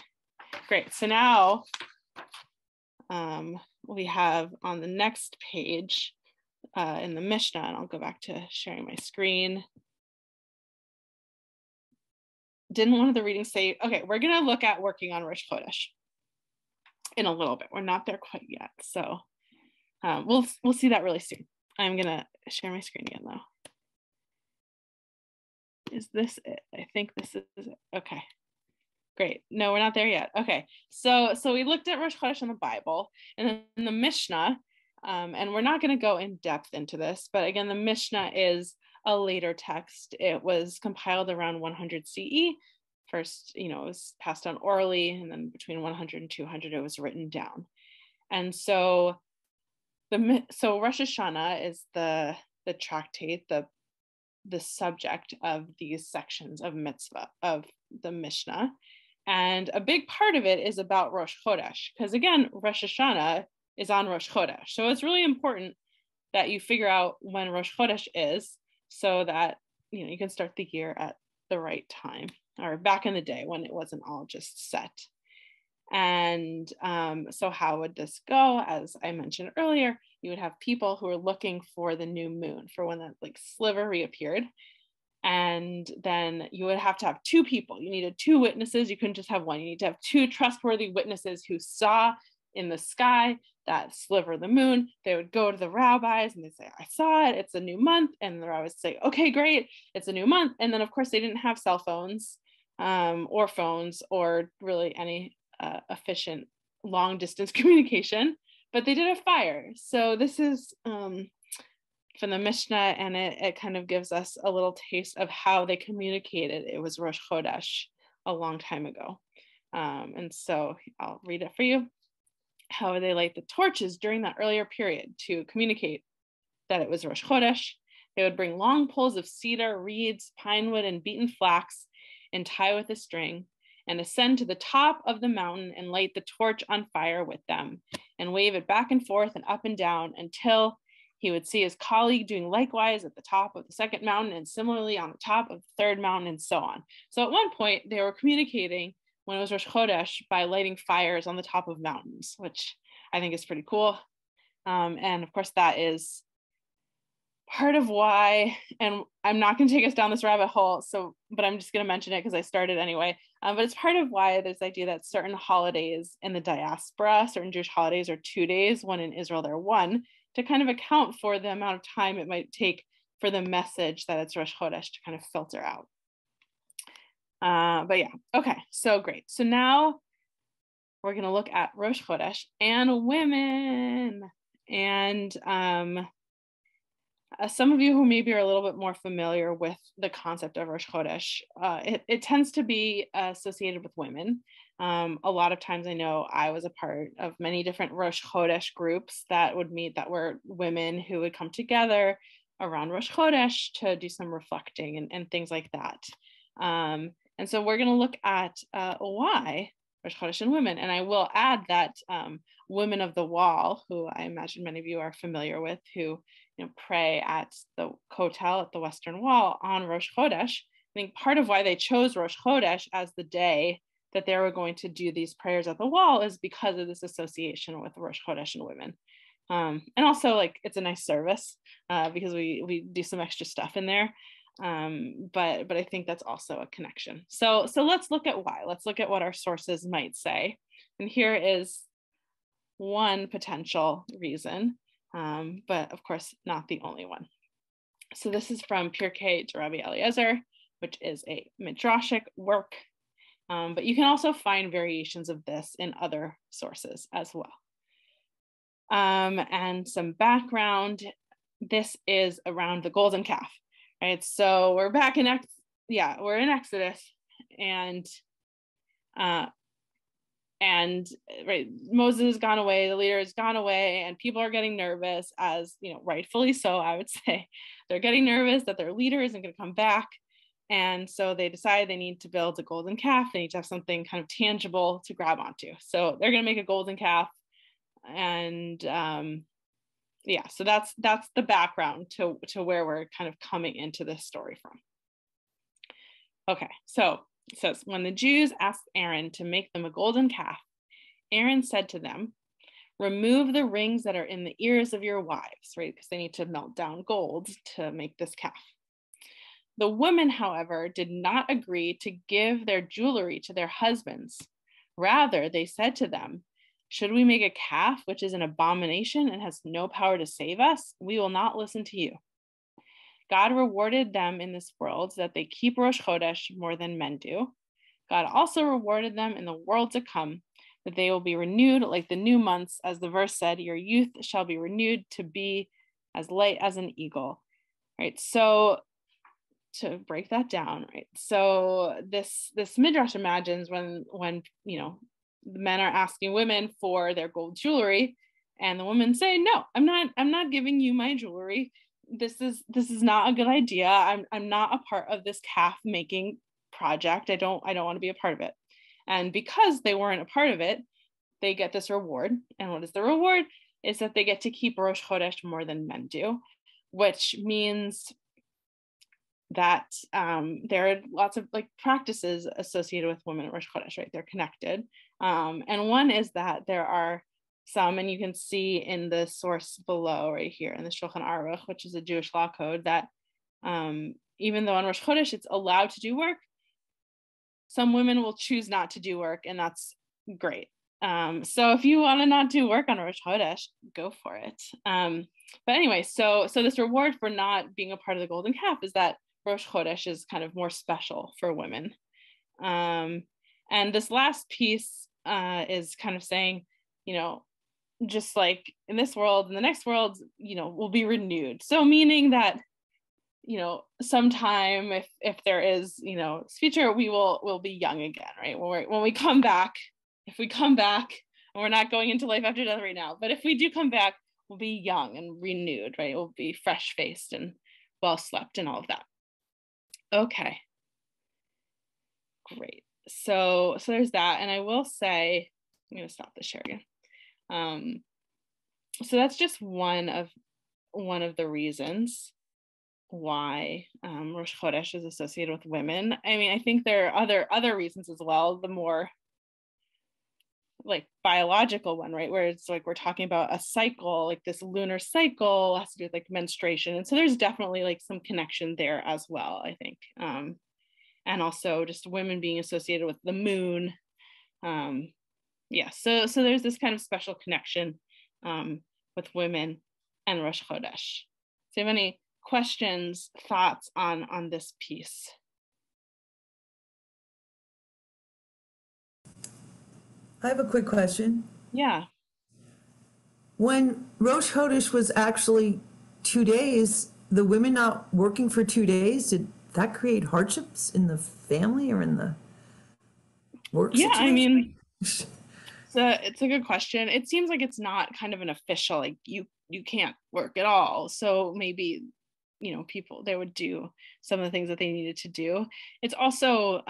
great. So now we have on the next page, in the Mishnah, and I'll go back to sharing my screen. Didn't one of the readings say, okay, we're going to look at working on Rosh Chodesh in a little bit. We're not there quite yet. So we'll see that really soon. I'm going to share my screen again though. Is this it? I think this is it. Okay, great. No, we're not there yet. Okay, so we looked at Rosh Chodesh in the Bible and then in the Mishnah, and we're not going to go in depth into this, but again, the Mishnah is a later text. It was compiled around 100 CE. First, it was passed down orally, and then between 100 and 200, it was written down. And so Rosh Hashanah is the tractate, the subject of these sections of Mitzvah, of the Mishnah. And a big part of it is about Rosh Chodesh, because again, Rosh Hashanah is on Rosh Chodesh. So it's really important that you figure out when Rosh Chodesh is, so that you can start the year at the right time, or back in the day when it wasn't all just set. And so how would this go? As I mentioned earlier, you would have people who are looking for the new moon, for when that sliver reappeared. And then you would have to have two people. You needed two witnesses. You couldn't just have one. You need to have two trustworthy witnesses who saw in the sky that sliver of the moon. They would go to the rabbis and they'd say, I saw it, it's a new month. And the rabbis would say, okay, great, it's a new month. And then of course they didn't have cell phones or phones or really any efficient long distance communication, but they did have fire. So this is from the Mishnah, and it kind of gives us a little taste of how they communicated. It was Rosh Chodesh a long time ago. And so I'll read it for you. How would they light the torches during that earlier period to communicate that it was Rosh Chodesh? They would bring long poles of cedar, reeds, pine wood, and beaten flax and tie with a string, and ascend to the top of the mountain and light the torch on fire with them, and wave it back and forth and up and down until he would see his colleague doing likewise at the top of the second mountain, and similarly on the top of the third mountain, and so on. So at one point, they were communicating when it was Rosh Chodesh by lighting fires on the top of mountains, which I think is pretty cool. And of course, that is part of why, and I'm not going to take us down this rabbit hole, but I'm just going to mention it because I started anyway. But it's part of why there's the idea that certain holidays in the diaspora, certain Jewish holidays are 2 days, when in Israel they're 1, to kind of account for the amount of time it might take for the message that it's Rosh Chodesh to kind of filter out. But yeah, okay, so great. So now we're going to look at Rosh Chodesh and women. And some of you who maybe are a little bit more familiar with the concept of Rosh Chodesh, it tends to be associated with women. A lot of times I know I was a part of many different Rosh Chodesh groups that would meet, that were women who would come together around Rosh Chodesh to do some reflecting and things like that. And so we're going to look at why Rosh Chodesh and women. And I will add that women of the wall, who I imagine many of you are familiar with, who pray at the Kotel at the Western Wall on Rosh Chodesh. I think part of why they chose Rosh Chodesh as the day that they were going to do these prayers at the wall is because of this association with Rosh Chodesh and women. And also, it's a nice service because we do some extra stuff in there. But I think that's also a connection. So let's look at why. Let's look at what our sources might say. And here is one potential reason, but of course not the only one. So this is from Pirkei to Rabbi Eliezer, which is a midrashic work, but you can also find variations of this in other sources as well. And some background, this is around the golden calf. Right, so we're back in we're in Exodus, and right, Moses has gone away, the leader has gone away, and people are getting nervous, as rightfully so, I would say. They're getting nervous that their leader isn't going to come back, and so they decide they need to build a golden calf. They need to have something kind of tangible to grab onto. So they're going to make a golden calf, and yeah, so that's the background to where we're kind of coming into this story from. Okay, so it says, when the Jews asked Aaron to make them a golden calf, Aaron said to them, remove the rings that are in the ears of your wives, right? Because they need to melt down gold to make this calf. The women, however, did not agree to give their jewelry to their husbands. Rather, they said to them, should we make a calf which is an abomination and has no power to save us? We will not listen to you. God rewarded them in this world so that they keep Rosh Chodesh more than men do. God also rewarded them in the world to come, that they will be renewed like the new months, as the verse said, your youth shall be renewed to be as light as an eagle, right? So to break that down, right? So this midrash imagines when you know, the men are asking women for their gold jewelry, and the women say, no, I'm not giving you my jewelry. This is not a good idea. I'm not a part of this calf making project. I don't want to be a part of it. And because they weren't a part of it, they get this reward. And what is the reward? Is that they get to keep Rosh Chodesh more than men do, which means that there are lots of like practices associated with women at Rosh Chodesh, right? They're connected. And one is that there are some, and you can see in the source below right here in the Shulchan Aruch, which is a Jewish law code, that even though on Rosh Chodesh it's allowed to do work, some women will choose not to do work, and that's great. So if you want to not do work on Rosh Chodesh, go for it. But anyway, so this reward for not being a part of the golden calf is that Rosh Chodesh is kind of more special for women. And this last piece is kind of saying, you know, just like in this world, in the next world, you know, will be renewed. So meaning that, you know, sometime if there is, you know, future, we'll be young again, right? When we come back, if we come back, and we're not going into life after death right now, but if we do come back, we'll be young and renewed, right? We'll be fresh faced and well slept and all of that. Okay, great. So there's that, and I will say, I'm going to stop the share again. So that's just one of the reasons why Rosh Chodesh is associated with women. I mean, I think there are other reasons as well. The more like biological one, right, where it's like we're talking about a cycle, like this lunar cycle has to do with like menstruation, and so there's definitely like some connection there as well, I think. And also just women being associated with the moon. Yeah, so there's this kind of special connection with women and Rosh Chodesh. So you have any questions, thoughts on this piece? I have a quick question. Yeah. When Rosh Chodesh was actually 2 days, the women not working for 2 days, did that create hardships in the family or in the work situation? I mean, it's a good question. It seems like it's not kind of an official, like you can't work at all. So maybe, you know, they would do some of the things that they needed to do. It's also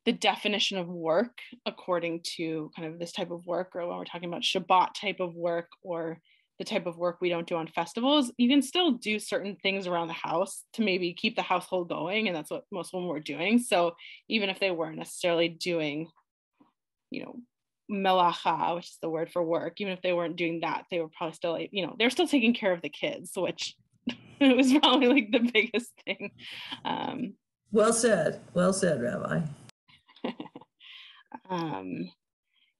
the definition of work according to kind of this type of work, or when we're talking about Shabbat type of work, or the type of work we don't do on festivals, you can still do certain things around the house to maybe keep the household going. And that's what most women were doing. So even if they weren't necessarily doing, you know, melacha, which is the word for work, even if they weren't doing that, they were probably still, you know, they're still taking care of the kids, which it was probably like the biggest thing. Well said, Rabbi.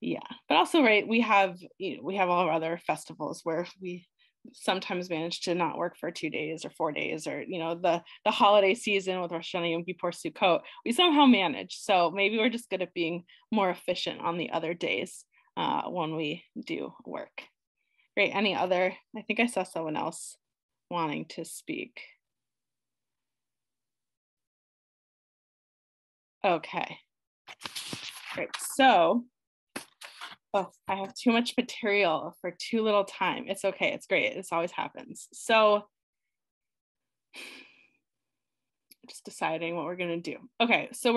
Yeah, but also, right, we have all our other festivals where we sometimes manage to not work for 2 days or 4 days, or, you know, the holiday season with Rosh Hashanah, Yom Kippur, Sukkot, we somehow manage. So maybe we're just good at being more efficient on the other days when we do work. Great. Any other? I think I saw someone else wanting to speak. Okay. Great. So, I have too much material for too little time. It's okay. It's great. This always happens. So, just deciding what we're going to do. Okay. So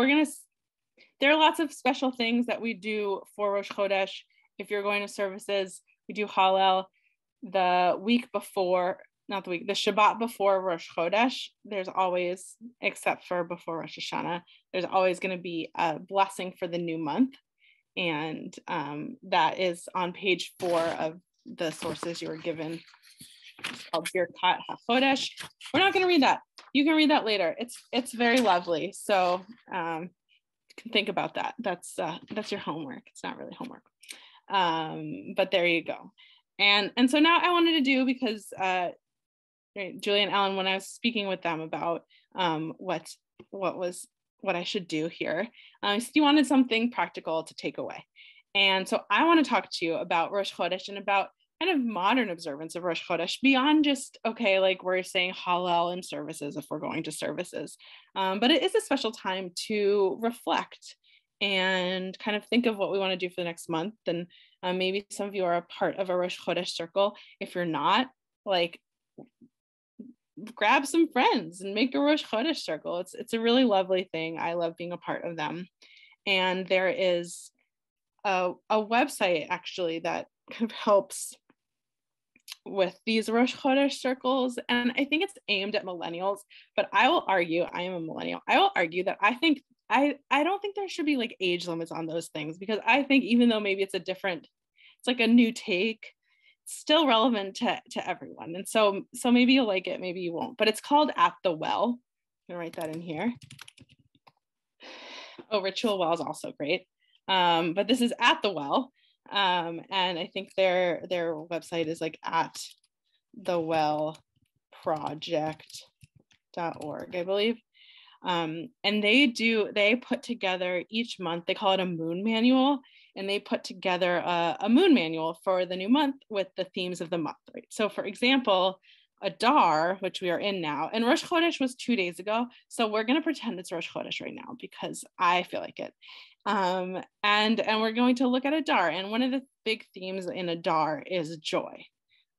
there are lots of special things that we do for Rosh Chodesh. If you're going to services, we do Hallel the week before, the Shabbat before Rosh Chodesh. There's always, except for before Rosh Hashanah, there's always going to be a blessing for the new month. And that is on page 4 of the sources you were given. It's called Birkat HaChodesh. We're not going to read that. You can read that later. It's very lovely. So you can think about that. That's your homework. It's not really homework, but there you go. And so now I wanted to do, because Julie and Ellen, when I was speaking with them about what I should do here, you wanted something practical to take away. And so I want to talk to you about Rosh Chodesh and about kind of modern observance of Rosh Chodesh beyond just, okay, like we're saying Hallel in services if we're going to services. But it is a special time to reflect and kind of think of what we want to do for the next month. And maybe some of you are a part of a Rosh Chodesh circle. If you're not, like, grab some friends and make a Rosh Chodesh circle. It's a really lovely thing. I love being a part of them. And there is a website actually that kind of helps with these Rosh Chodesh circles. And I think it's aimed at millennials, but I will argue, I am a millennial, I will argue that I don't think there should be like age limits on those things, because I think even though maybe it's like a new take, it's still relevant to everyone. And so maybe you'll like it, maybe you won't, but it's called At the Well. I'm gonna write that in here. Oh, Ritual Well is also great. But this is At the Well. And I think their website is like at thewellproject.org, I believe. And they put together each month, they call it a moon manual, and they put together a moon manual for the new month with the themes of the month, right? So for example, Adar, which we are in now, and Rosh Chodesh was 2 days ago. So we're going to pretend it's Rosh Chodesh right now because I feel like it. And we're going to look at Adar, and one of the big themes in Adar is joy.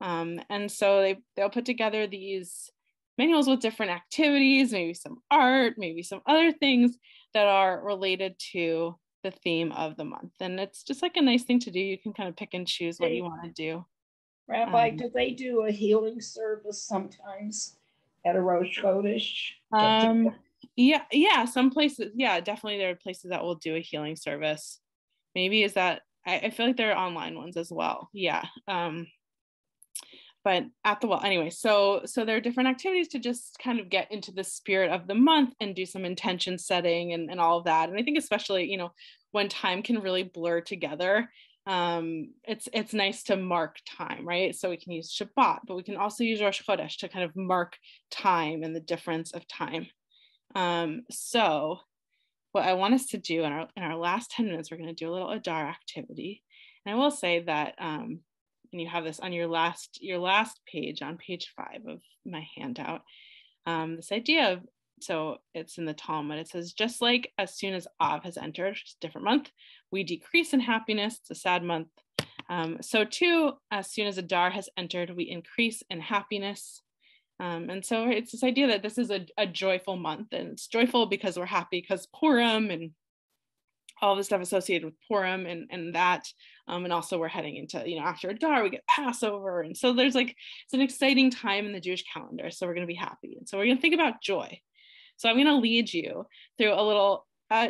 And so they'll put together these manuals with different activities, maybe some art, maybe some other things that are related to the theme of the month. And it's just like a nice thing to do. You can kind of pick and choose what you want to do. Rabbi, do they do a healing service sometimes at a Rosh Chodesh? Yeah, some places, yeah, definitely there are places that will do a healing service. Maybe is that, I feel like there are online ones as well. Yeah. But At the Well, anyway, so there are different activities to just kind of get into the spirit of the month and do some intention setting and all of that. And I think especially, when time can really blur together, it's nice to mark time, right? So we can use Shabbat, but we can also use Rosh Chodesh to kind of mark time and the difference of time. So what I want us to do in our last 10 minutes, we're going to do a little Adar activity. And I will say that, and you have this on your last page, on page 5 of my handout, this idea of, so it's in the Talmud, it says, just like as soon as Av has entered, which is a different month, we decrease in happiness, it's a sad month. So too, as soon as Adar has entered, we increase in happiness. And so it's this idea that this is a joyful month, and it's joyful because we're happy because Purim and all the stuff associated with Purim and that, and also we're heading into, after Adar, we get Passover. And so there's it's an exciting time in the Jewish calendar. So we're going to be happy. And so we're going to think about joy. So I'm going to lead you through a little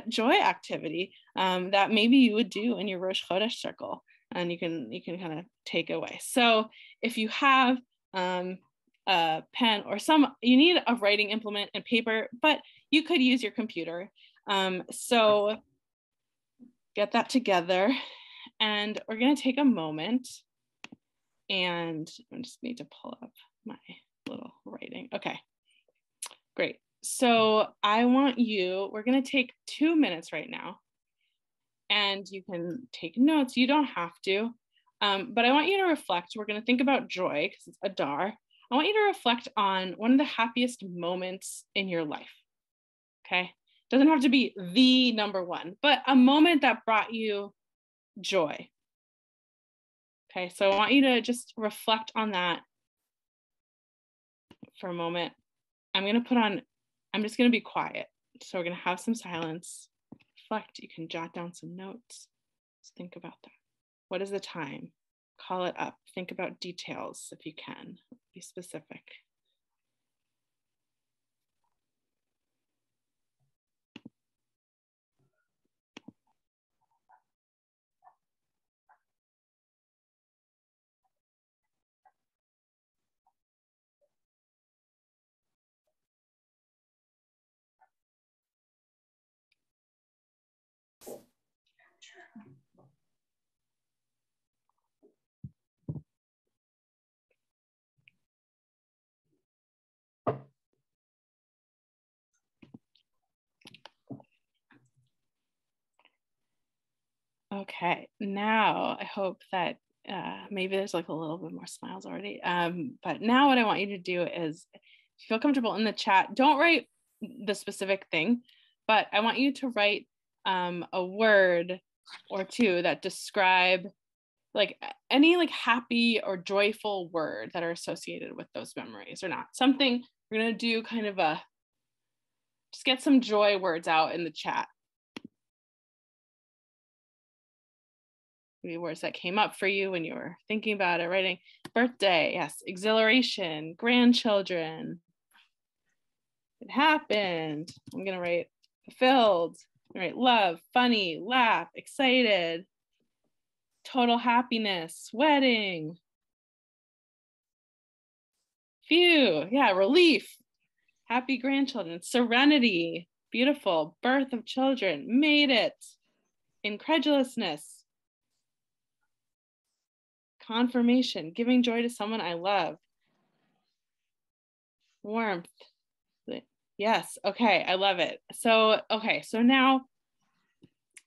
joy activity that maybe you would do in your Rosh Chodesh circle, and you can kind of take away. So if you have a pen or you need a writing implement and paper, but you could use your computer. So get that together, and we're going to take a moment, and I just need to pull up my little writing. Okay, great. So we're going to take 2 minutes right now, and you can take notes. You don't have to, but I want you to reflect. We're going to think about joy because it's Adar. I want you to reflect on one of the happiest moments in your life. Okay. Doesn't have to be the number one, but a moment that brought you joy. Okay. So I want you to just reflect on that for a moment. I'm just going to be quiet. So we're going to have some silence. Reflect. You can jot down some notes. Just think about that. What is the time? Call it up. Think about details if you can. Be specific. Okay, now I hope that maybe there's like a little bit more smiles already. But now what I want you to do is, if you feel comfortable in the chat, don't write the specific thing, but I want you to write a word or two that describe like any like happy or joyful word that are associated with those memories or not. Something we're gonna do kind of just get some joy words out in the chat. Maybe words that came up for you when you were thinking about it, writing. Birthday, yes. Exhilaration, grandchildren. It happened. I'm gonna write fulfilled. All right, love, funny, laugh, excited, total happiness, wedding. Phew, yeah, relief, happy grandchildren, serenity, beautiful, birth of children, made it, incredulousness, confirmation, giving joy to someone I love, warmth. Yes, okay, I love it. So, okay, so now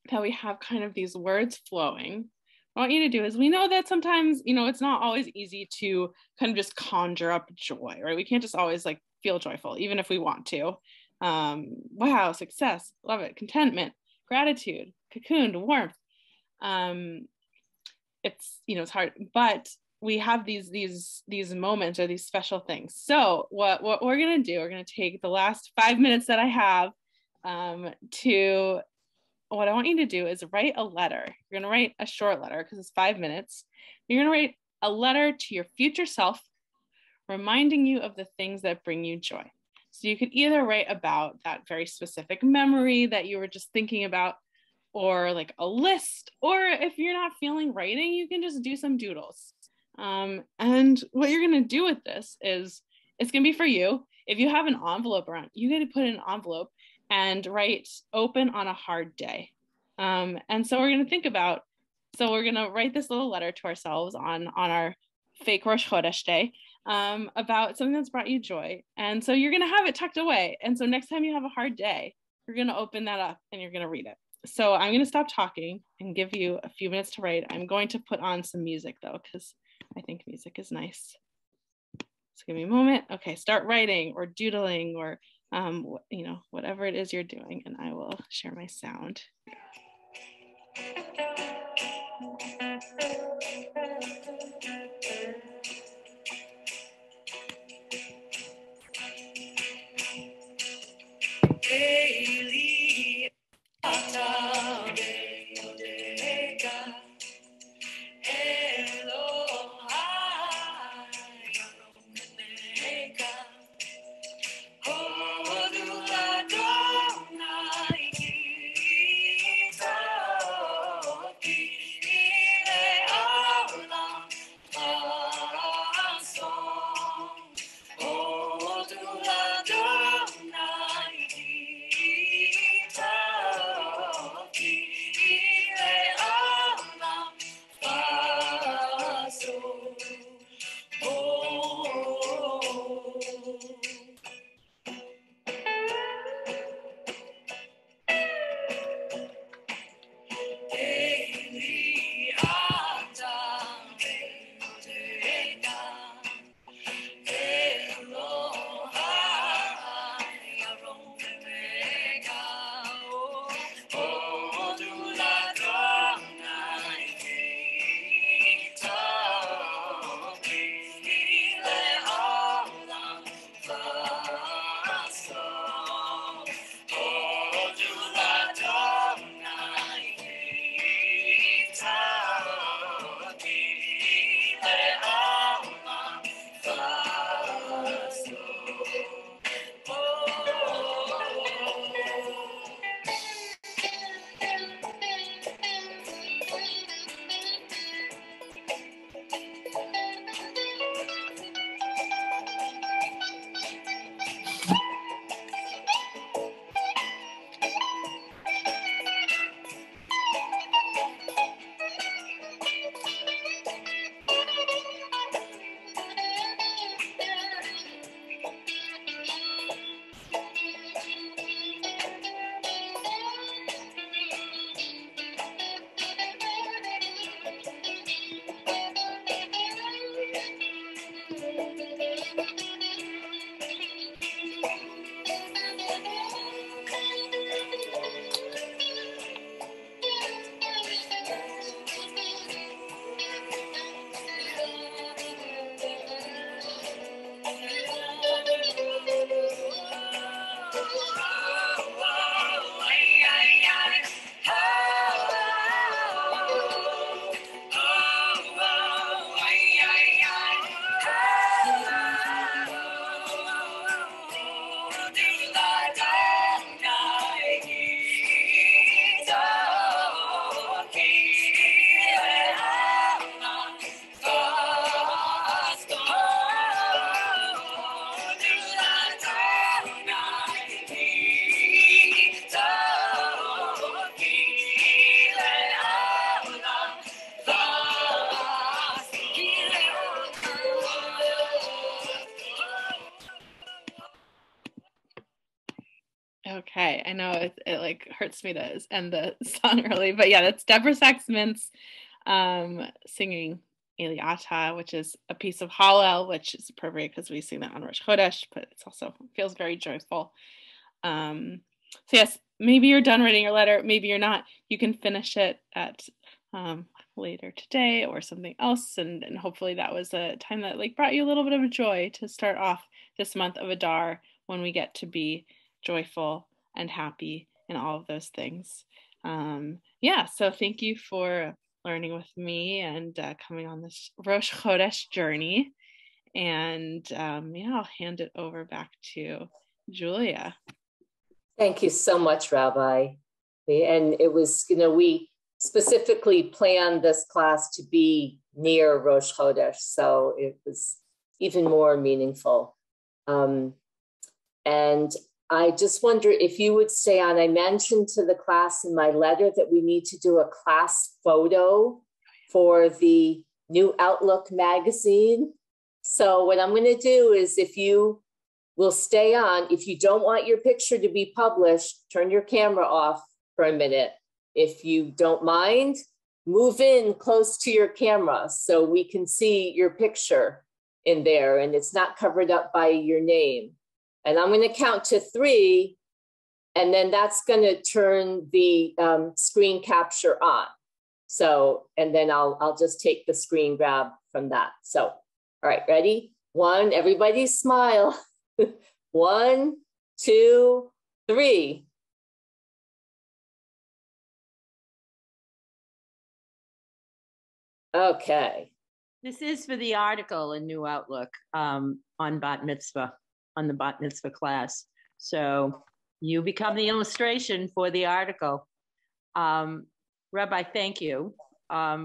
that we have kind of these words flowing, what I want you to do is, we know that sometimes, you know, it's not always easy to kind of just conjure up joy, right? We can't just always like feel joyful, even if we want to. Wow, success, love it, contentment, gratitude, cocooned, warmth. It's, you know, it's hard, but we have these moments or these special things. So what we're gonna do, we're gonna take the last 5 minutes that I have to, what I want you to do is write a letter. You're gonna write a short letter because it's 5 minutes. You're gonna write a letter to your future self, reminding you of the things that bring you joy. So you could either write about that very specific memory that you were just thinking about, or like a list, or if you're not feeling writing, you can just do some doodles. And what you're gonna do with this is, it's gonna be for you. If you have an envelope around, you get to put in an envelope and write open on a hard day. And so we're gonna think about, so we're gonna write this little letter to ourselves on our fake Rosh Chodesh day about something that's brought you joy. And so you're gonna have it tucked away. And so next time you have a hard day, you're gonna open that up and you're gonna read it. So I'm going to stop talking and give you a few minutes to write. I'm going to put on some music though, because I think music is nice. So give me a moment. Okay, start writing or doodling or, you know, whatever it is you're doing, and I will share my sound. Okay, I know it like hurts me to end the song early, but yeah, that's Deborah Sachs-Mintz singing Eliata, which is a piece of Hallel, which is appropriate because we sing that on Rosh Chodesh, but it's also feels very joyful. So yes, maybe you're done writing your letter, maybe you're not. You can finish it at later today or something else, and hopefully that was a time that like brought you a little bit of joy to start off this month of Adar, when we get to be joyful and happy and all of those things. Yeah, so thank you for learning with me and coming on this Rosh Chodesh journey. And yeah, I'll hand it over back to Julia. Thank you so much, Rabbi. And it was, we specifically planned this class to be near Rosh Chodesh, so it was even more meaningful. And I just wonder if you would stay on. I mentioned to the class in my letter that we need to do a class photo for the new Outlook magazine. So what I'm going to do is, if you will stay on, if you don't want your picture to be published, turn your camera off for a minute. If you don't mind, move in close to your camera so we can see your picture in there and it's not covered up by your name. And I'm going to count to 3, and then that's going to turn the screen capture on. So, and then I'll just take the screen grab from that. So, all right, ready? 1, everybody smile. 1, 2, 3. Okay. This is for the article in New Outlook on Bat Mitzvah, on the Bat Mitzvah class. So you become the illustration for the article. Rabbi, thank you.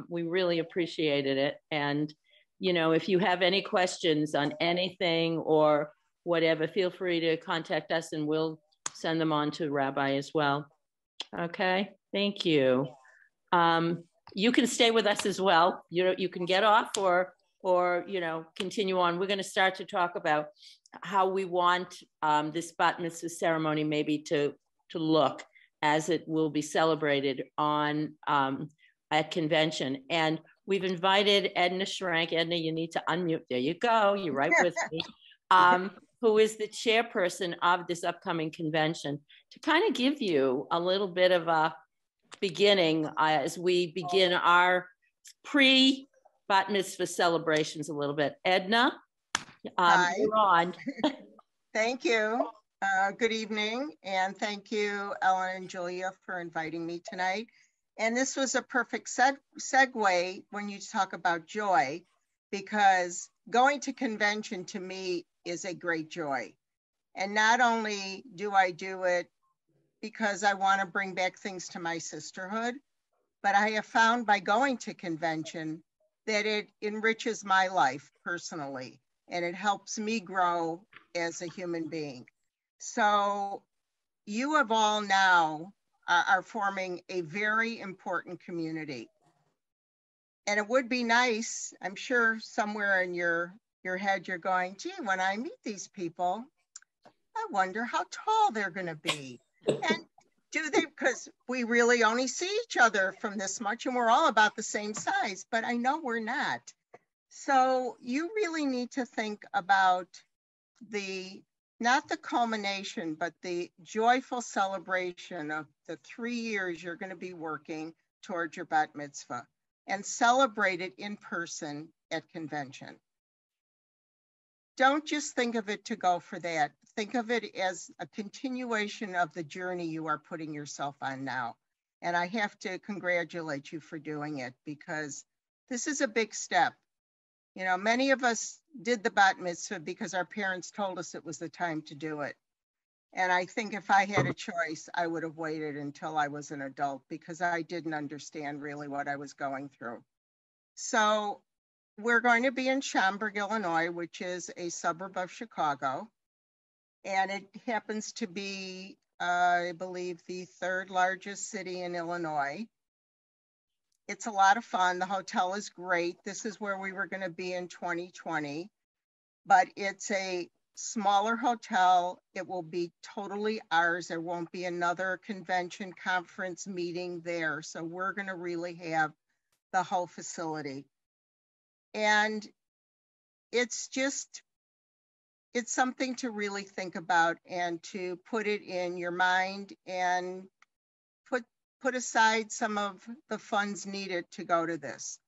We really appreciated it. And, if you have any questions on anything or whatever, feel free to contact us and we'll send them on to Rabbi as well. Okay, thank you. You can stay with us as well. You can get off or continue on. We're going to start to talk about how we want this Bat Mitzvah ceremony maybe to look as it will be celebrated on at convention. And we've invited Edna Schrank. Edna, you need to unmute. There you go. You're right with me. Who is the chairperson of this upcoming convention, to kind of give you a little bit of a beginning as we begin our pre-Bat Mitzvah celebrations a little bit. Edna, you're on. Thank you. Good evening, and thank you, Ellen and Julia, for inviting me tonight. And this was a perfect segue when you talk about joy, because going to convention to me is a great joy. And not only do I do it because I want to bring back things to my sisterhood, but I have found by going to convention that it enriches my life personally, and it helps me grow as a human being. So you have all now are forming a very important community. And it would be nice, I'm sure somewhere in your head you're going, gee, when I meet these people, I wonder how tall they're going to be. And do they, because we really only see each other from this much and we're all about the same size, but I know we're not. So you really need to think about not the culmination, but the joyful celebration of the 3 years you're going to be working towards your Bat Mitzvah, and celebrate it in person at convention. Don't just think of it to go for that. Think of it as a continuation of the journey you are putting yourself on now. And I have to congratulate you for doing it, because this is a big step. Many of us did the Bat Mitzvah because our parents told us it was the time to do it. And I think if I had a choice, I would have waited until I was an adult, because I didn't understand really what I was going through. So we're going to be in Schaumburg, Illinois, which is a suburb of Chicago. And it happens to be, I believe, the 3rd largest city in Illinois. It's a lot of fun. The hotel is great. This is where we were going to be in 2020. But it's a smaller hotel. It will be totally ours. There won't be another convention conference meeting there. So we're going to really have the whole facility. And it's something to really think about and to put it in your mind and put aside some of the funds needed to go to this.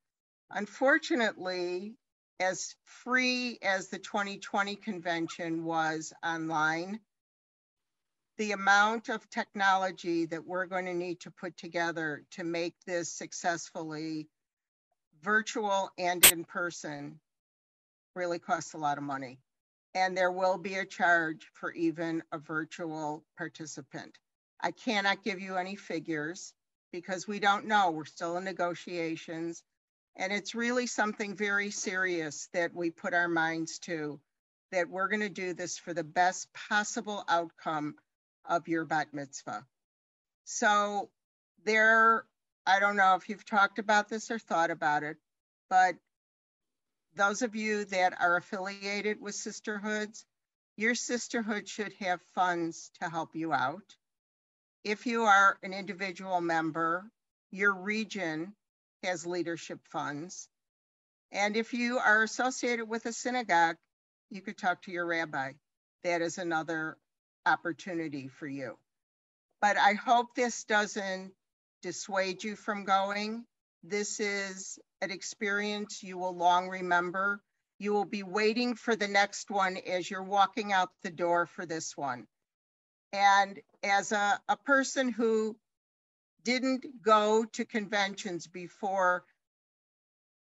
Unfortunately, as free as the 2020 convention was online, the amount of technology that we're going to need to put together to make this successfully virtual and in person really costs a lot of money. And there will be a charge for even a virtual participant. I cannot give you any figures because we don't know. We're still in negotiations. And it's really something very serious that we put our minds to, that we're going to do this for the best possible outcome of your bat mitzvah. So I don't know if you've talked about this or thought about it, but those of you that are affiliated with sisterhoods, your sisterhood should have funds to help you out. If you are an individual member, your region has leadership funds. And if you are associated with a synagogue, you could talk to your rabbi. That is another opportunity for you. But I hope this doesn't dissuade you from going. This is an experience you will long remember. You will be waiting for the next one as you're walking out the door for this one. And as a person who didn't go to conventions before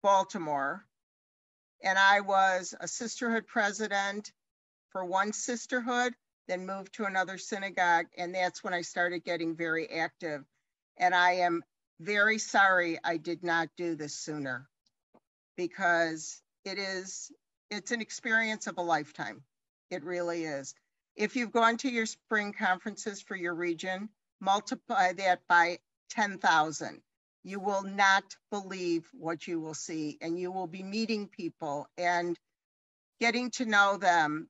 Baltimore, and I was a sisterhood president for one sisterhood, then moved to another synagogue, and that's when I started getting very active. And I am very sorry I did not do this sooner, because it's an experience of a lifetime. It really is. If you've gone to your spring conferences for your region, multiply that by 10,000. You will not believe what you will see, and you will be meeting people and getting to know them.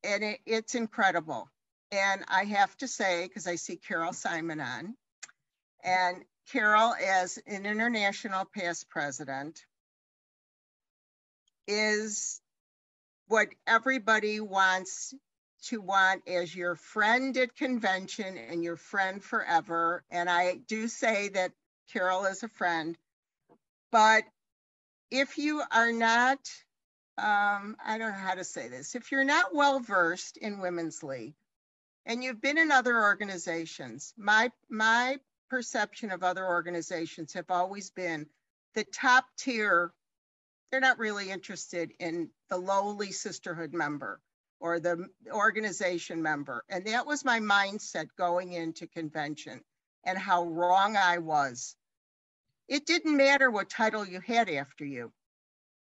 And it's incredible. And I have to say, because I see Carol Simon on, and Carol, as an international past president, is what everybody wants to want as your friend at convention and your friend forever. And I do say that Carol is a friend, but if you are not, I don't know how to say this, if you're not well-versed in Women's League and you've been in other organizations, my perception of other organizations have always been the top tier, they're not really interested in the lowly sisterhood member or the organization member. And that was my mindset going into convention, and how wrong I was. It didn't matter what title you had after you.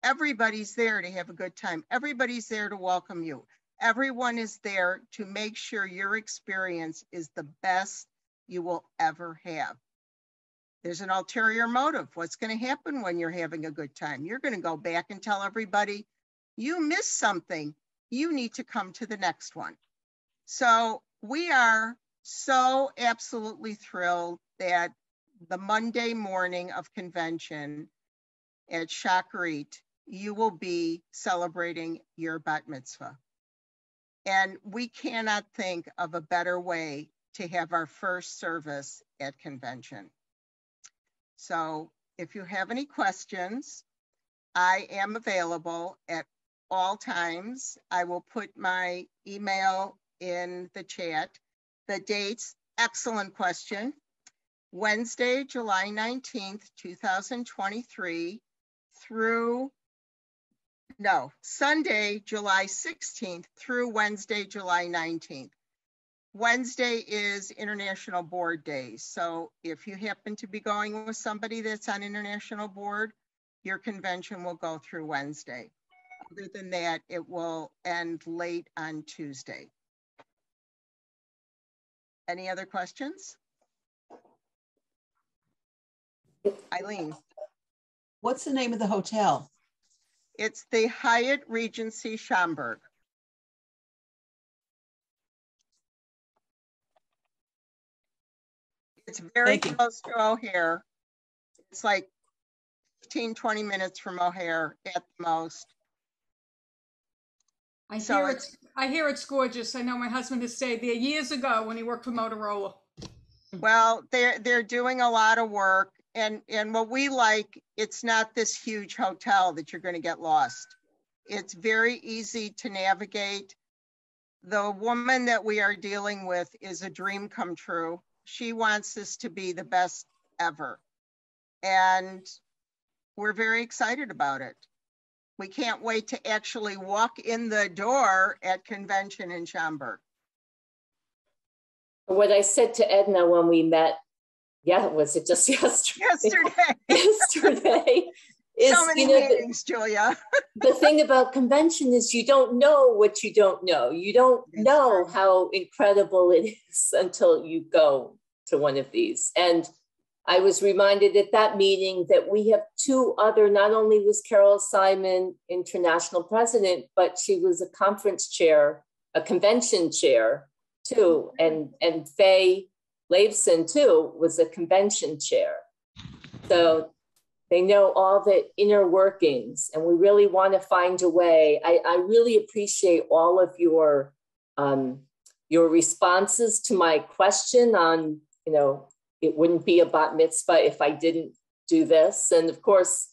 Everybody's there to have a good time. Everybody's there to welcome you. Everyone is there to make sure your experience is the best you will ever have. There's an ulterior motive. What's going to happen when you're having a good time? You're going to go back and tell everybody, you missed something. You need to come to the next one. So we are so absolutely thrilled that the Monday morning of convention at Shachrit, you will be celebrating your bat mitzvah. And we cannot think of a better way to have our first service at convention. So if you have any questions, I am available at all times. I will put my email in the chat. The dates, excellent question. Wednesday, July 19th, 2023 through, Sunday, July 16th through Wednesday, July 19th. Wednesday is International Board Day. So if you happen to be going with somebody that's on International Board, your convention will go through Wednesday. Other than that, it will end late on Tuesday. Any other questions? Eileen. What's the name of the hotel? It's the Hyatt Regency Schaumburg. It's very close to O'Hare. It's like 15, 20 minutes from O'Hare at the most. I hear it's gorgeous. I know my husband has stayed there years ago when he worked for Motorola. Well, they're doing a lot of work, and what we like, it's not this huge hotel that you're going to get lost. It's very easy to navigate. The woman that we are dealing with is a dream come true. She wants this to be the best ever, and we're very excited about it. We can't wait to actually walk in the door at convention in Schaumburg. What I said to Edna when we met, was it just yesterday? Yesterday. Is, so many meetings, Julia. The thing about convention is you don't know what you don't know. You don't know how incredible it is until you go to one of these. And I was reminded at that meeting that we have two other, not only was Carol Simon international president, but she was a conference chair, a convention chair too. And Faye Laveson too was a convention chair. So they know all the inner workings, and we really want to find a way. I really appreciate all of your responses to my question on, it wouldn't be a bat mitzvah if I didn't do this. And of course,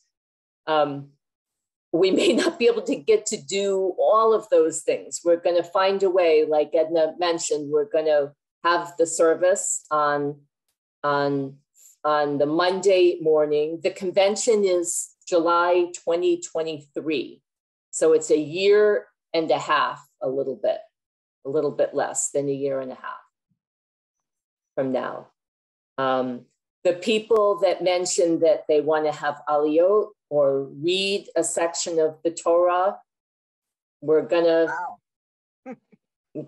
we may not be able to get to do all of those things. We're going to find a way, like Edna mentioned, we're going to have the service on the Monday morning. The convention is July 2023. So it's a year and a half, a little bit less than a year and a half from now. The people that mentioned that they want to have aliyot or read a section of the Torah, we're gonna, wow.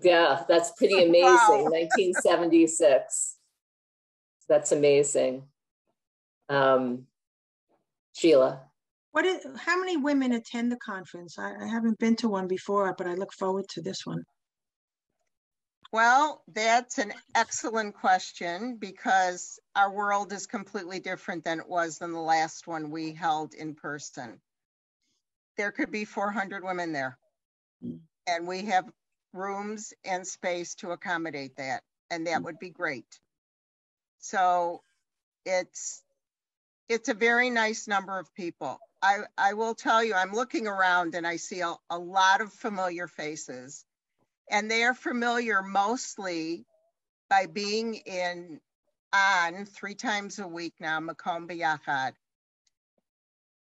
Yeah, that's pretty amazing. Wow. 1976. That's amazing. Sheila. How many women attend the conference? I haven't been to one before, but I look forward to this one. Well, that's an excellent question, because our world is completely different than it was than the last one we held in person. There could be 400 women there, and we have rooms and space to accommodate that, and that would be great. So it's a very nice number of people. I will tell you, I'm looking around and I see a lot of familiar faces. And they are familiar mostly by being on 3 times a week now, Makom B'Yachad.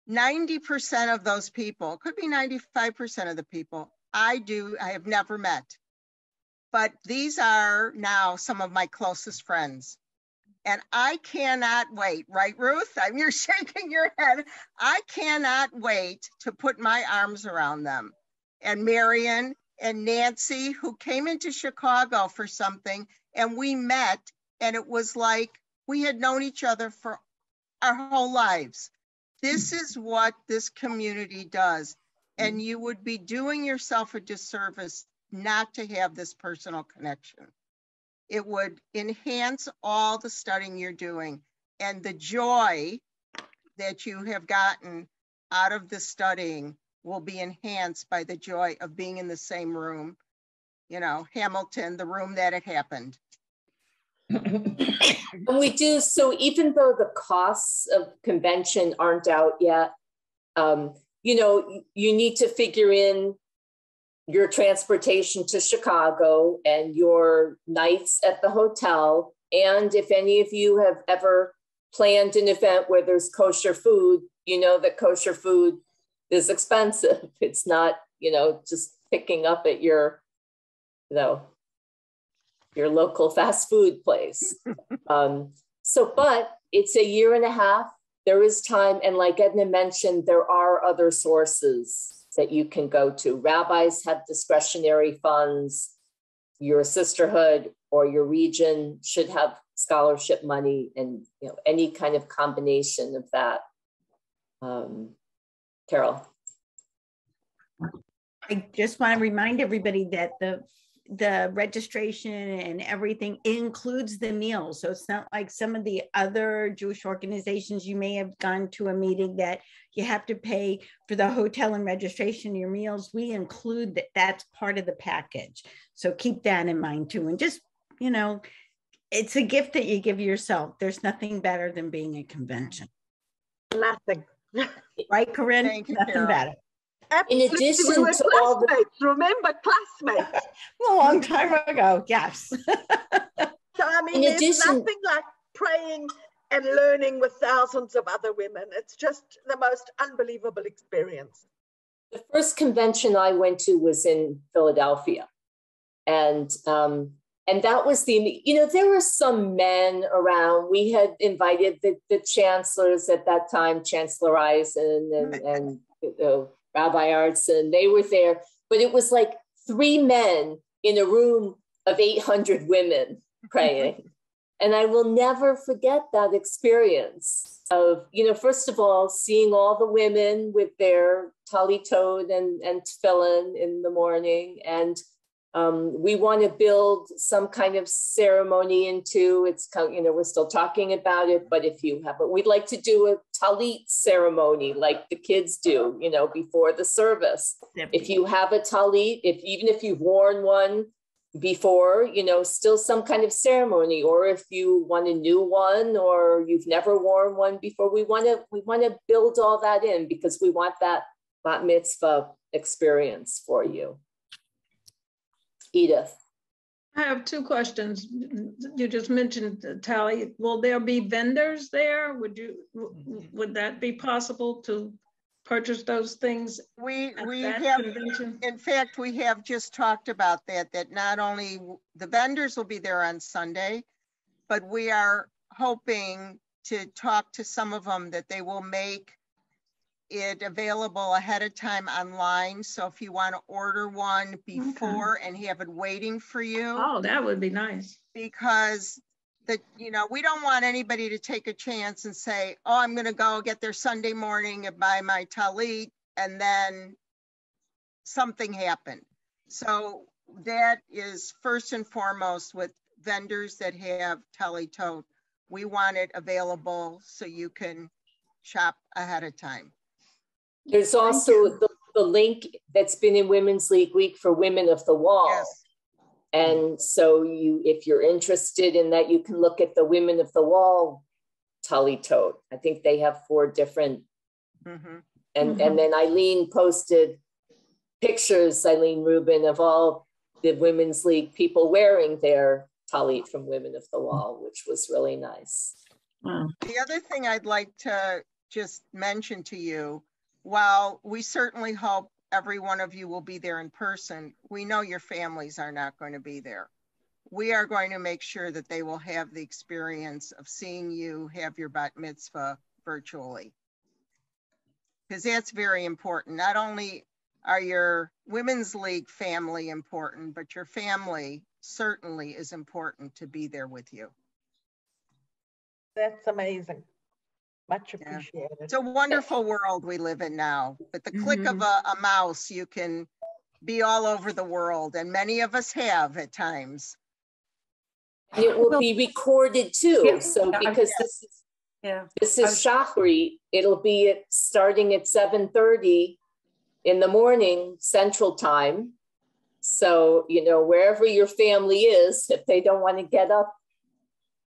90% of those people, could be 95% of the people, I have never met. But these are now some of my closest friends. And I cannot wait, right, Ruth? You're shaking your head. I cannot wait to put my arms around them. And Marion, and Nancy, who came into Chicago for something, and we met, and it was like we had known each other for our whole lives. This is what this community does, and you would be doing yourself a disservice not to have this personal connection. It would enhance all the studying you're doing, and the joy that you have gotten out of the studying will be enhanced by the joy of being in the same room, Hamilton, the room that it happened. And we do, so even though the costs of convention aren't out yet, you need to figure in your transportation to Chicago and your nights at the hotel. And if any of you have ever planned an event where there's kosher food, you know that kosher food is expensive. It's not, just picking up at your local fast food place. But it's a year and a half. There is time. And like Edna mentioned, there are other sources that you can go to. Rabbis have discretionary funds. Your sisterhood or your region should have scholarship money, and any kind of combination of that. Carol. I just want to remind everybody that the registration and everything includes the meals. So it's not like some of the other Jewish organizations you may have gone to a meeting that you have to pay for the hotel and registration, your meals. We include that. That's part of the package. So keep that in mind too. And just, you know, it's a gift that you give yourself. There's nothing better than being a convention. Nothing. Right, Corinne? Thank you, Nothing Carol. better. Absolutely. In addition we were to all the classmates. Remember, classmates. A long time ago, yes. So I mean, In there's addition- nothing like praying and learning with thousands of other women. It's just the most unbelievable experience. The first convention I went to was in Philadelphia. And that was there were some men around. We had invited the chancellors at that time, Chancellor Eisen and Rabbi Artson. They were there, but it was like 3 men in a room of 800 women praying. And I will never forget that experience of, first of all, seeing all the women with their talitot and tefillin in the morning. And we want to build some kind of ceremony into it's, we're still talking about it, but we'd like to do a talit ceremony like the kids do, before the service. If you have a talit, even if you've worn one before, still some kind of ceremony, or if you want a new one or you've never worn one before, we want to build all that in because we want that bat mitzvah experience for you. Edith. I have 2 questions. You just mentioned Tally. Will there be vendors there? Would that be possible to purchase those things? We have, in fact, we have just talked about that not only the vendors will be there on Sunday, but we are hoping to talk to some of them that they will make it available ahead of time online. So if you want to order one before and have it waiting for you. Oh, that would be nice. Because we don't want anybody to take a chance and say, oh, I'm going to go get there Sunday morning and buy my talit, and then something happened. So that is first and foremost with vendors that have talitot. We want it available so you can shop ahead of time. There's also the link that's been in Women's League Week for Women of the Wall. Yes. And so if you're interested in that, you can look at the Women of the Wall talitot. I think they have 4 different. And then Eileen posted pictures, Eileen Rubin, of all the Women's League people wearing their talit from Women of the Wall, which was really nice. The other thing I'd like to just mention to you, while we certainly hope every one of you will be there in person, we know your families are not going to be there. We are going to make sure that they will have the experience of seeing you have your bat mitzvah virtually. Because that's very important. Not only are your Women's League family important, but your family certainly is important to be there with you. That's amazing. Much appreciated. It's a wonderful world we live in now. With the click of a mouse, you can be all over the world, and many of us have at times. And it will be recorded too. So because this is Shachri, it'll be starting at 7:30 in the morning Central Time. So, wherever your family is, if they don't want to get up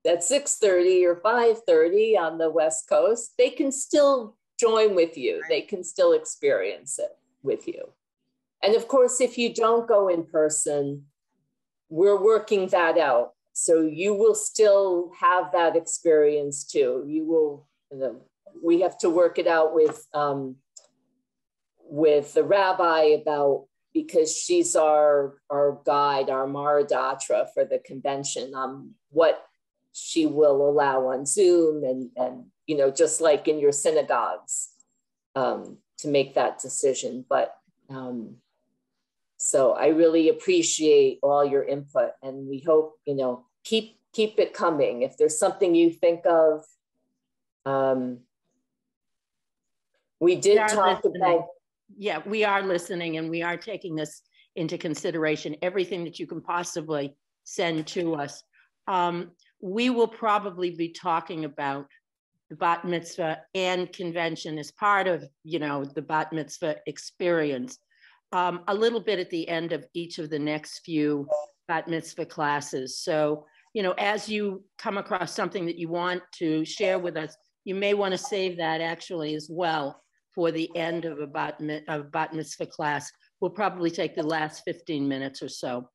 at 6:30 or 5:30 on the West Coast, they can still join with you. They can still experience it with you. And of course, if you don't go in person, we're working that out. So you will still have that experience too. You will, we have to work it out with the rabbi about, because she's our guide, our Maradatra for the convention, what she will allow on Zoom and just like in your synagogues, to make that decision. But so I really appreciate all your input, and we hope, keep it coming. If there's something you think of, we did talk about. Yeah, we are listening, and we are taking this into consideration, everything that you can possibly send to us. We will probably be talking about the bat mitzvah and convention as part of, the bat mitzvah experience, a little bit at the end of each of the next few bat mitzvah classes. So, as you come across something that you want to share with us, you may want to save that actually as well for the end of a bat mitzvah class. We'll probably take the last 15 minutes or so.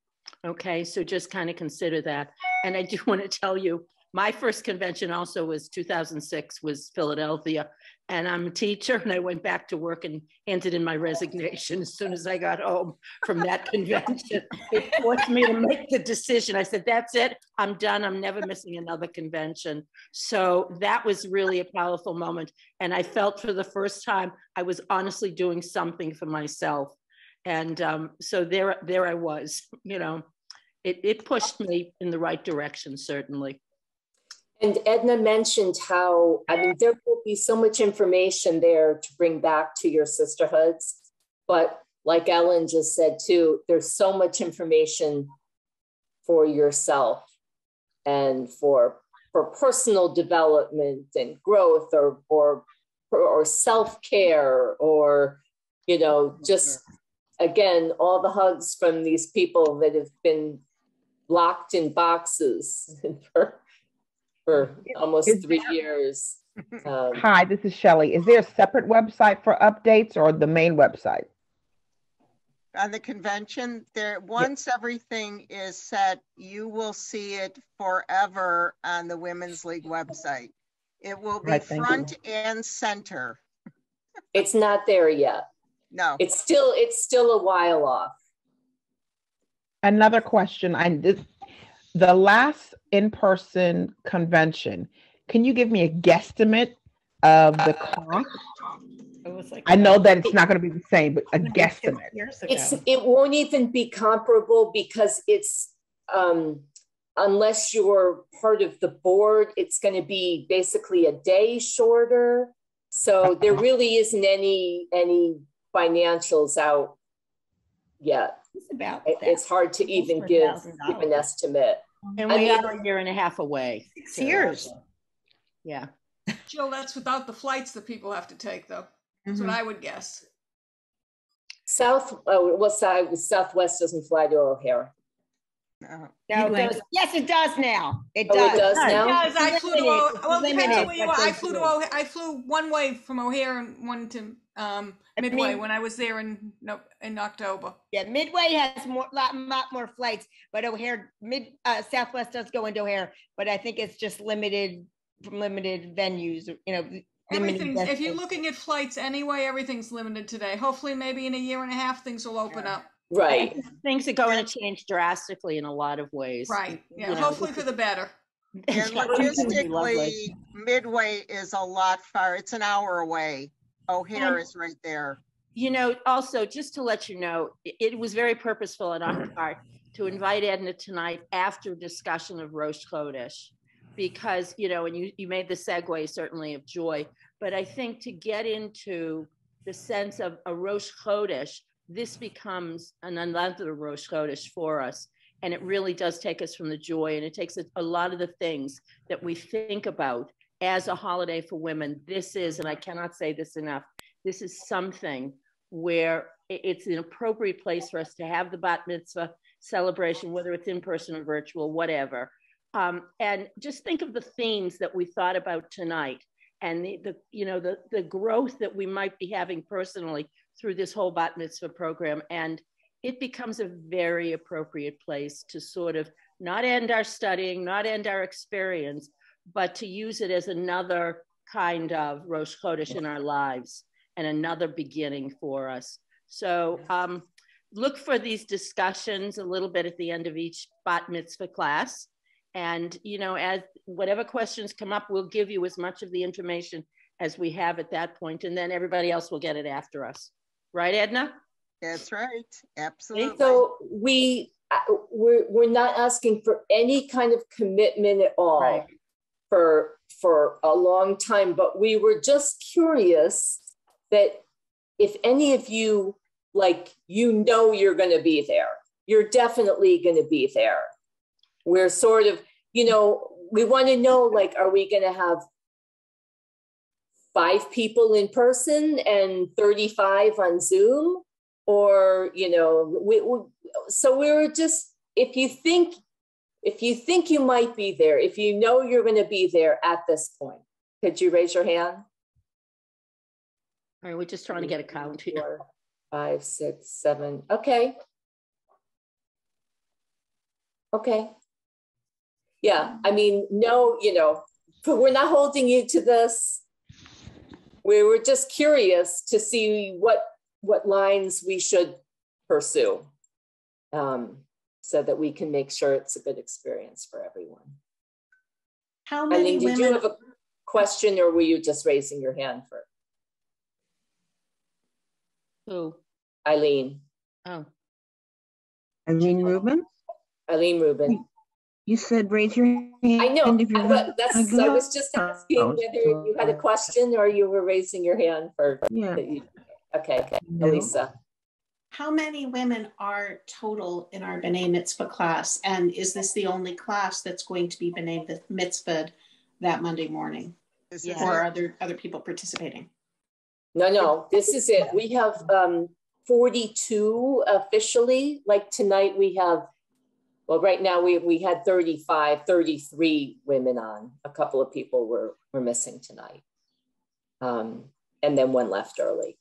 Okay, so just kind of consider that. And I do want to tell you, my first convention also was 2006, was Philadelphia. And I'm a teacher, and I went back to work and handed in my resignation as soon as I got home from that convention. It forced me to make the decision. I said, that's it, I'm done. I'm never missing another convention. So that was really a powerful moment. And I felt for the first time, I was honestly doing something for myself. And so there I was, it pushed me in the right direction, certainly. And Edna mentioned how, there will be so much information there to bring back to your sisterhoods. But like Ellen just said too, there's so much information for yourself and for personal development and growth or self-care or, just, again, all the hugs from these people that have been locked in boxes for almost 3 years. Hi, this is Shelley. Is there a separate website for updates or the main website? On the convention, once everything is set, you will see it forever on the Women's League website. It will be front and center. It's not there yet. No. It's still a while off. Another question. The last in-person convention, can you give me a guesstimate of the cost? I know that it's not going to be the same, but a guesstimate. It won't even be comparable because it's unless you're part of the board, it's going to be basically a day shorter. So there really isn't any financials out yet. It's hard to even give an estimate. And we are a year and a half away. 6 years. Yeah. Jill, that's without the flights that people have to take, though. That's what I would guess. Southwest doesn't fly to O'Hare. No, yes, it does now. It does. It does now? It does. I flew to depends on where you are. I flew one way from O'Hare and one to Midway when I was there in October. Yeah, Midway has lot more flights, but O'Hare, Southwest does go into O'Hare, but I think it's just limited venues, Everything, if you're looking at flights anyway, everything's limited today. Hopefully, maybe in a year and a half, things will open up. Right. Things are going to change drastically in a lot of ways. Right. Yeah. Hopefully for the better. And logistically, Midway is a lot far. It's an hour away. O'Hare is right there. Also, just to let you know, it was very purposeful on our part to invite Edna tonight after discussion of Rosh Chodesh, because, and you made the segue certainly of joy, but I think to get into the sense of a Rosh Chodesh, this becomes another Rosh Chodesh for us. And it really does take us from the joy, and it takes a lot of the things that we think about as a holiday for women. This is, and I cannot say this enough, this is something where it's an appropriate place for us to have the bat mitzvah celebration, whether it's in person or virtual, whatever. And just think of the themes that we thought about tonight, and the growth that we might be having personally through this whole bat mitzvah program. And it becomes a very appropriate place to sort of not end our studying, not end our experience, but to use it as another kind of Rosh Chodesh in our lives and another beginning for us. So look for these discussions a little bit at the end of each bat mitzvah class. And, as whatever questions come up, we'll give you as much of the information as we have at that point, and then everybody else will get it after us. Right, Edna? That's right. Absolutely. So we're not asking for any kind of commitment at all for a long time, but we were just curious that if any of you like, you know, you're going to be there. You're definitely going to be there. We're sort of, you know, we want to know, like, are we going to have 5 people in person and 35 on Zoom? Or, you know, so we were just, if you think you might be there, if you know you're going to be there at this point, could you raise your hand? All right, we're just trying to get a count here. 4, 5, 6, 7. Okay. Okay. Yeah, I mean, no, you know, we're not holding you to this. We were just curious to see what lines we should pursue, so that we can make sure it's a good experience for everyone. How many Eileen, did you have a question, or were you just raising your hand for? Who? Eileen. Oh. Eileen Rubin? Eileen Rubin. You said raise your hand. I know, if you're I was just asking whether you had a question or you were raising your hand for. Yeah. Okay, No. Elisa. How many women are total in our B'nai Mitzvah class? And is this the only class that's going to be B'nai Mitzvah that Monday morning? Or are there other people participating? No, this is it. We have 42 officially. Like tonight we have, well, right now we had 35, 33 women on. A couple of people were missing tonight. And then one left early.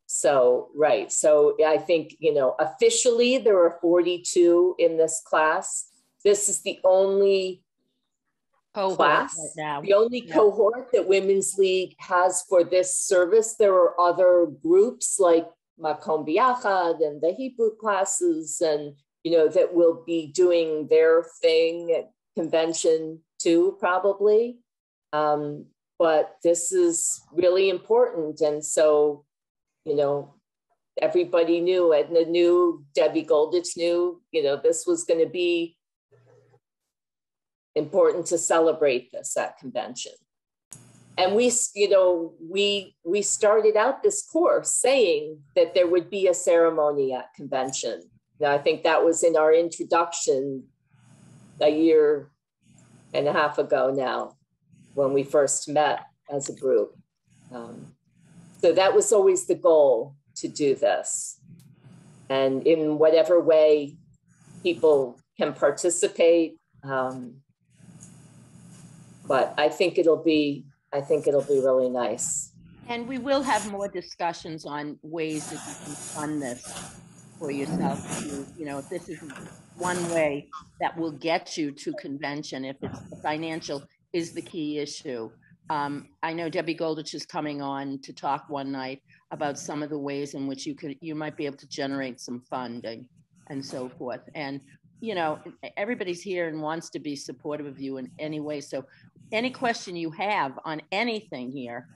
So, right. So I think, you know, officially there are 42 in this class. This is the only class, right now. the only cohort that Women's League has for this service. There are other groups like Makom Biachad and the Hebrew classes, and, you know, that will be doing their thing at convention too, probably. But this is really important. And so, you know, everybody knew, Edna knew, Debbie Goldich knew, you know, this was going to be important to celebrate this at convention. And we, you know, we started out this course saying that there would be a ceremony at convention. Now, I think that was in our introduction a year and a half ago now, when we first met as a group. So that was always the goal, to do this. And in whatever way people can participate. But I think it'll be really nice. And we will have more discussions on ways that you can fund this for yourself. You know, if this is one way that will get you to convention, if it's the financial is the key issue. I know Debbie Goldich is coming on to talk one night about some of the ways in which you might be able to generate some funding and so forth. And, you know, everybody's here and wants to be supportive of you in any way. So any question you have on anything here,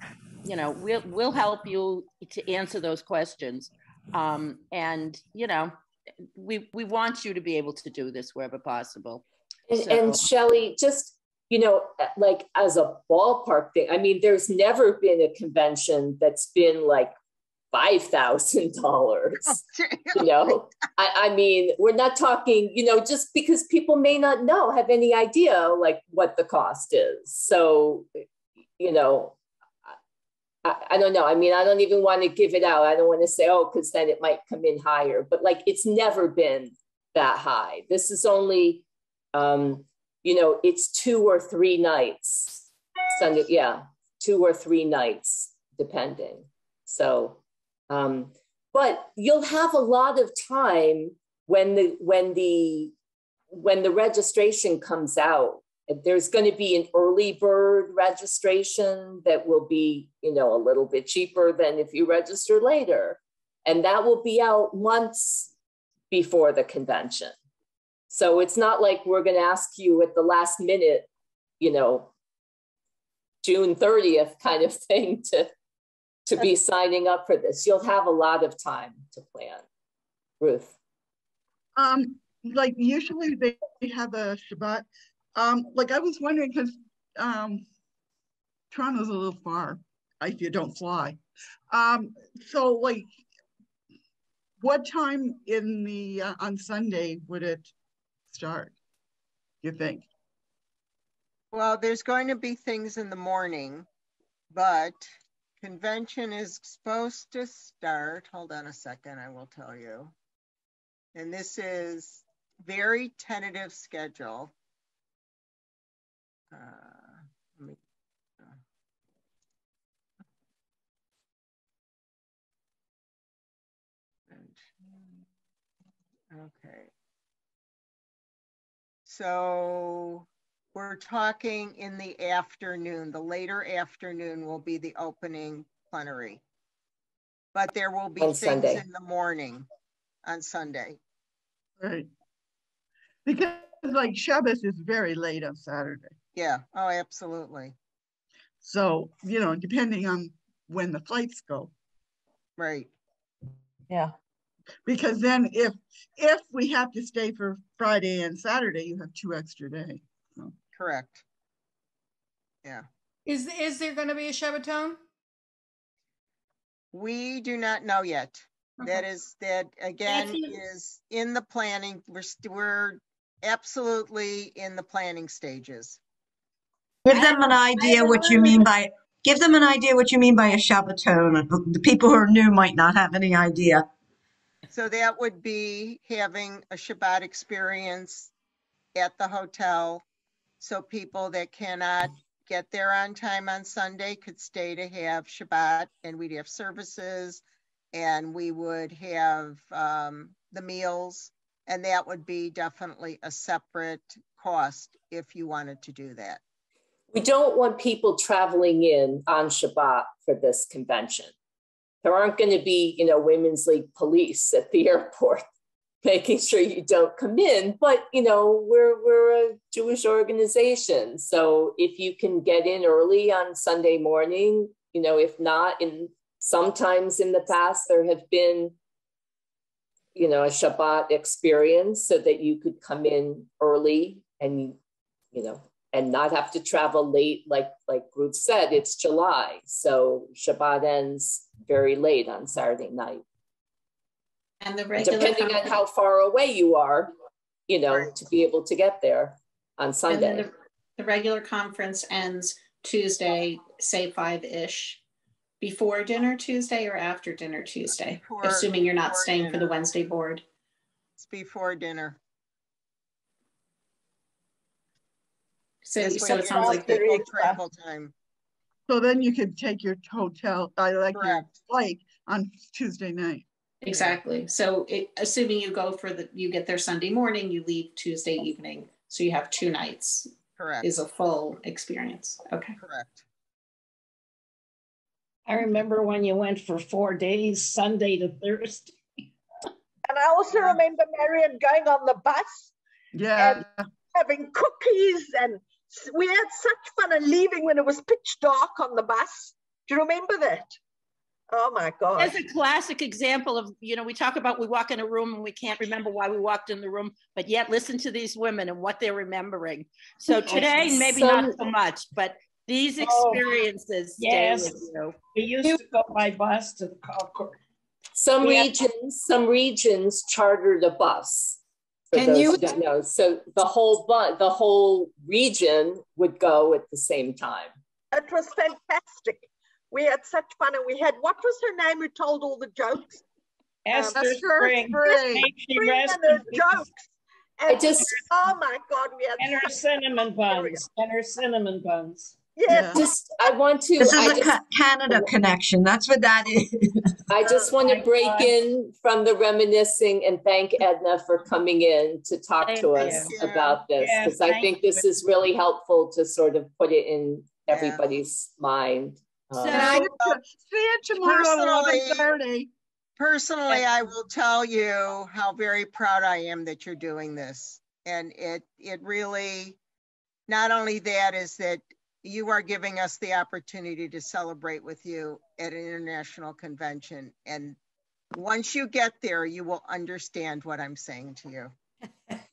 you know, we'll help you to answer those questions. And, you know, we want you to be able to do this wherever possible. And Shelley, just, you know, like as a ballpark thing, I mean, there's never been a convention that's been like $5,000, you know. I mean, we're not talking, you know, just because people may not have any idea like what the cost is. So, you know, I don't know. I mean, I don't even want to give it out. I don't want to say, oh, because then it might come in higher, but like, it's never been that high. This is only, you know, it's 2 or 3 nights. Sunday, 2 or 3 nights, depending. So, but you'll have a lot of time when the registration comes out. There's going to be an early bird registration that will be, you know, a little bit cheaper than if you register later. And that will be out months before the convention. So it's not like we're going to ask you at the last minute, you know, June 30th kind of thing to be signing up for this. You'll have a lot of time to plan. Ruth. Like usually they have a Shabbat. Like I was wondering, because Toronto's a little far if you don't fly. So like, What time in the on Sunday would it start, you think? Well, there's going to be things in the morning, but convention is supposed to start. Hold on a second, I will tell you. And this is very tentative schedule. Let me, okay. So we're talking in the afternoon. The later afternoon will be the opening plenary. But there will be On things Sunday. in the morning on Sunday. Right. Because like Shabbos is very late on Saturday. Yeah, oh, absolutely. So, you know, depending on when the flights go. Right. Yeah. Because then if we have to stay for Friday and Saturday, you have 2 extra days. So. Correct. Yeah. Is there going to be a Shabbaton? We do not know yet. Okay. That again is in the planning. We're absolutely in the planning stages. Give them an idea what you mean by a Shabbaton. The people who are new might not have any idea. So that would be having a Shabbat experience at the hotel. So people that cannot get there on time on Sunday could stay to have Shabbat, and we'd have services, and we would have the meals, and that would be definitely a separate cost if you wanted to do that. We don't want people traveling in on Shabbat for this convention. There aren't going to be, you know, Women's League police at the airport making sure you don't come in. But, you know, we're a Jewish organization. So if you can get in early on Sunday morning, you know, if not, sometimes in the past there have been, you know, a Shabbat experience so that you could come in early and, you know, and not have to travel late. Like Ruth said, it's July. So Shabbat ends very late on Saturday night. And the regular depending on how far away you are, you know, to be able to get there on Sunday. And then the regular conference ends Tuesday, say 5-ish. Before dinner Tuesday or after dinner Tuesday? Assuming you're not staying dinner. For the Wednesday board. It's before dinner. So it sounds like the travel time. So then you could take your hotel, your flight on Tuesday night. Exactly. So assuming you go you get there Sunday morning, you leave Tuesday evening. So you have 2 nights. Correct. Is a full experience. Okay. Correct. I remember when you went for 4 days, Sunday to Thursday. And I also remember Marion going on the bus. Yeah. And having cookies, and we had such fun, and leaving when it was pitch dark on the bus. Do you remember that? Oh my God. There's a classic example of, you know, we talk about we walk in a room and we can't remember why we walked in the room, but yet listen to these women and what they're remembering. So today, maybe not so much, but these experiences stay with you. We used to go by bus to Concord. Some regions chartered a bus. Can you know? So the whole region would go at the same time. It was fantastic. We had such fun, and we had, what was her name who told all the jokes? Esther Spring. And her jokes. And oh my God, we had and her cinnamon buns. Yeah. I want to. This is a Canada connection. That's what that is. I just want to break in from the reminiscing and thank Edna for coming in to talk to us about this, because I think this is really helpful to sort of put it in everybody's mind. So, see you tomorrow at 11:30. Personally, I will tell you how very proud I am that you're doing this. And it really, not only that, is that you are giving us the opportunity to celebrate with you at an international convention. And once you get there, you will understand what I'm saying to you.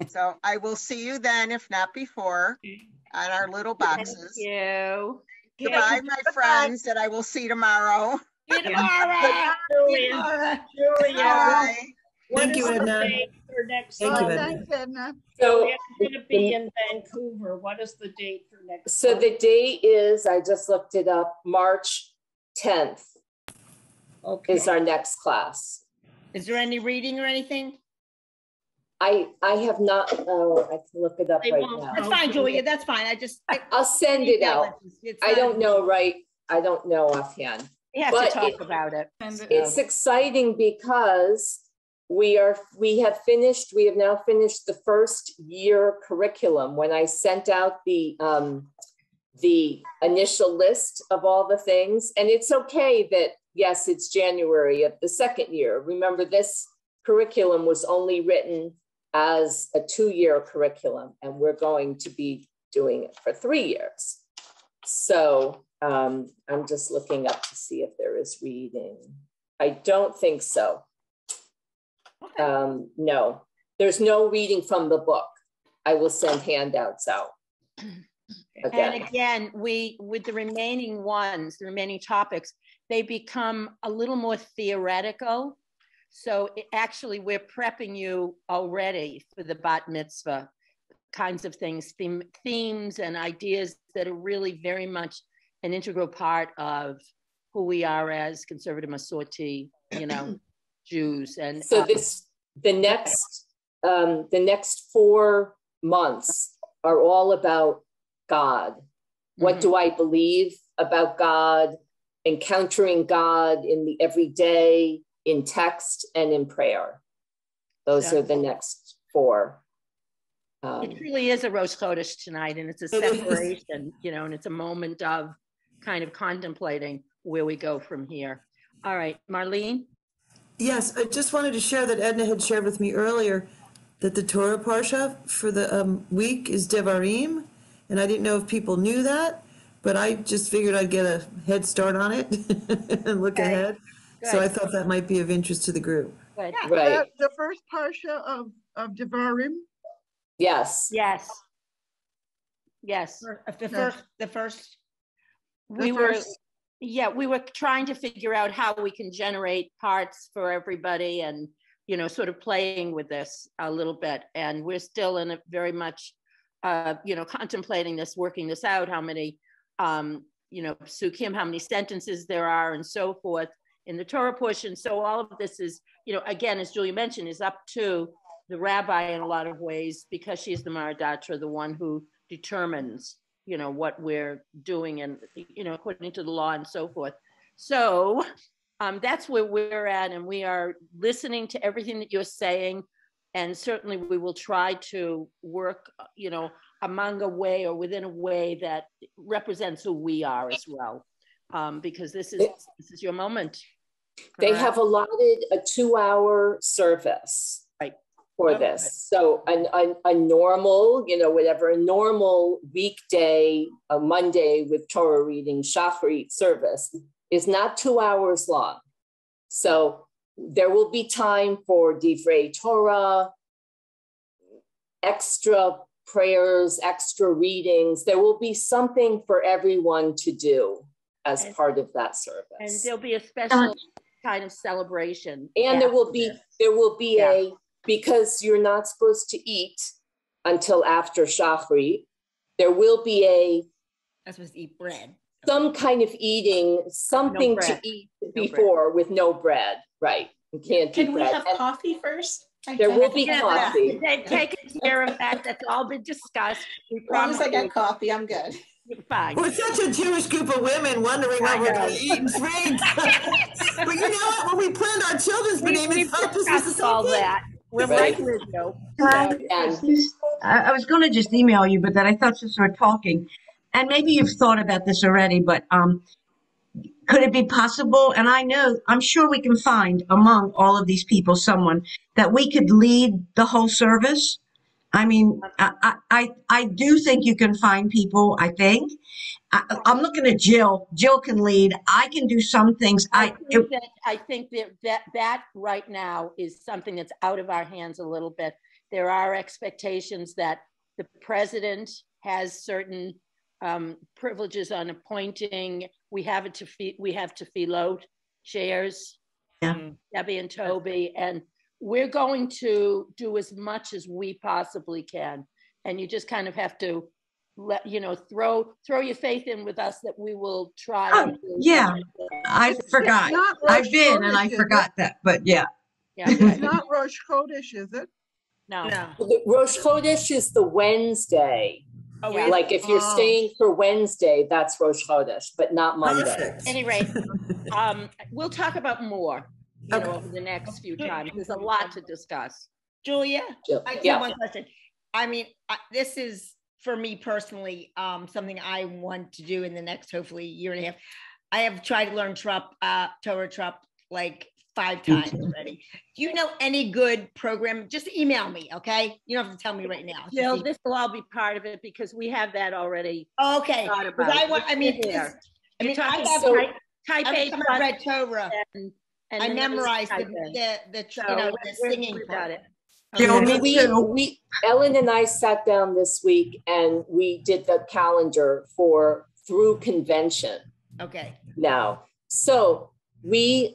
So I will see you then, if not before, on our little boxes. Thank you. Goodbye, my friends, that I will see tomorrow. See you tomorrow. Julia. Bye. Thank you, Edna. For next Thank you, Edna. Thanks, Edna. So we're going to be in Vancouver. What is the date for next? So the date is, I just looked it up, March 10th is our next class. Is there any reading or anything? I have not, I can look it up right now. That's fine, Julia, that's fine. I'll send it out. I don't know offhand. We have to talk about it. It's exciting because we have now finished the first year curriculum. When I sent out the initial list of all the things, and it's okay that, yes, it's January of the second year. Remember, this curriculum was only written as a 2-year curriculum, and we're going to be doing it for 3 years. So I'm just looking up to see if there is reading. I don't think so. No, there's no reading from the book. I will send handouts out. And again, with the remaining ones, the remaining topics, they become a little more theoretical. So actually, we're prepping you already for the bat mitzvah kinds of things, themes and ideas that are really very much an integral part of who we are as conservative Masorti, Jews. And so the next 4 months are all about God. What do I believe about God? Encountering God in the everyday, in text and in prayer. Those are the next 4. It really is a Rosh Chodesh tonight, and it's a separation, and it's a moment of kind of contemplating where we go from here. All right, Marlene? Yes, I just wanted to share that Edna had shared with me earlier that the Torah Parsha for the week is Devarim, and I didn't know if people knew that, but I just figured I'd get a head start on it and look ahead. Good. So I thought that might be of interest to the group. Good. Yeah, right. The first Parsha of Devarim? Yes. Yes. Yes. The first. We were trying to figure out how we can generate parts for everybody and, sort of playing with this a little bit. And we're still in a very much, contemplating this, working this out, how many, psukim, how many sentences there are and so forth in the Torah portion. So all of this is, again, as Julia mentioned, is up to the rabbi in a lot of ways, because she's the Maradatra, the one who determines, what we're doing and, according to the law and so forth. So that's where we're at, and we are listening to everything that you're saying. And certainly we will try to work, among a way or within a way that represents who we are as well. Because this is your moment. They have allotted a 2-hour service for this. So a normal, whatever, a normal weekday, a Monday with Torah reading, Shachrit service is not 2 hours long. So there will be time for Divrei Torah, extra prayers, extra readings. There will be something for everyone to do as part of that service. And there'll be a special kind of celebration. And there will be because you're not supposed to eat until after Shachrit, there will be I'm supposed to eat bread. Some kind of eating, something to eat before with no bread. Right. You can't Can eat we bread. have coffee first? There will be coffee. Taking care of that. That's all been discussed. As long as I got coffee, I'm good. Fine. We're such a Jewish group of women wondering what we're going to eat and drink. But you know what? When we planned our children's name, it's discussed all that. We're right with you. I was going to just email you, but then I thought since we're talking, and maybe you've thought about this already, but could it be possible? And I'm sure we can find among all of these people someone that we could lead the whole service. I mean, I do think you can find people. I think I'm looking at Jill. Jill can lead. I can do some things. I think that right now is something that's out of our hands a little bit. There are expectations that the president has certain privileges on appointing. We have tefillot chairs, Debbie and Toby, and we're going to do as much as we possibly can. And you just kind of have to throw your faith in with us that we will try. Oh, yeah, I forgot. I've been and I forgot that, but yeah. It's not Rosh Chodesh, is it? No. Rosh Chodesh is the Wednesday. Oh, yeah. Like if you're staying for Wednesday, that's Rosh Chodesh, but not Monday. At any rate, we'll talk about more over the next few times. There's a lot to discuss. Julia, I just have one question. I mean, this is, for me personally, something I want to do in the next, hopefully, year and a half. I have tried to learn Torah Trupp like 5 times already. Do you know any good program? Just email me, okay? You don't have to tell me right now. Jill, this will all be part of it because we have that already. Okay. I read Torah and I memorized the singing part. Ellen and I sat down this week and we did the calendar through convention. Okay. Now, so the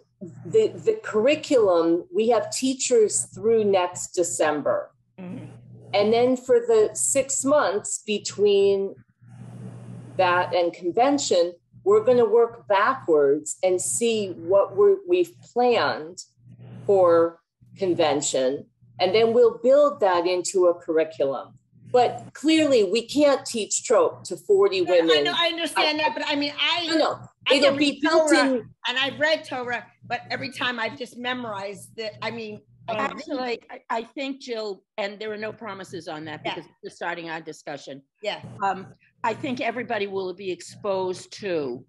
curriculum, we have teachers through next December. Mm-hmm. And then for the 6 months between that and convention, we're going to work backwards and see what we've planned for convention. And then we'll build that into a curriculum. But clearly we can't teach trope to 40 women. I know, I understand that, but I mean, I it'll be built in. And I've read Torah, but every time I've just memorized it. I mean, actually, I think, Jill, and there are no promises on that because we're starting our discussion. Yeah. I think everybody will be exposed to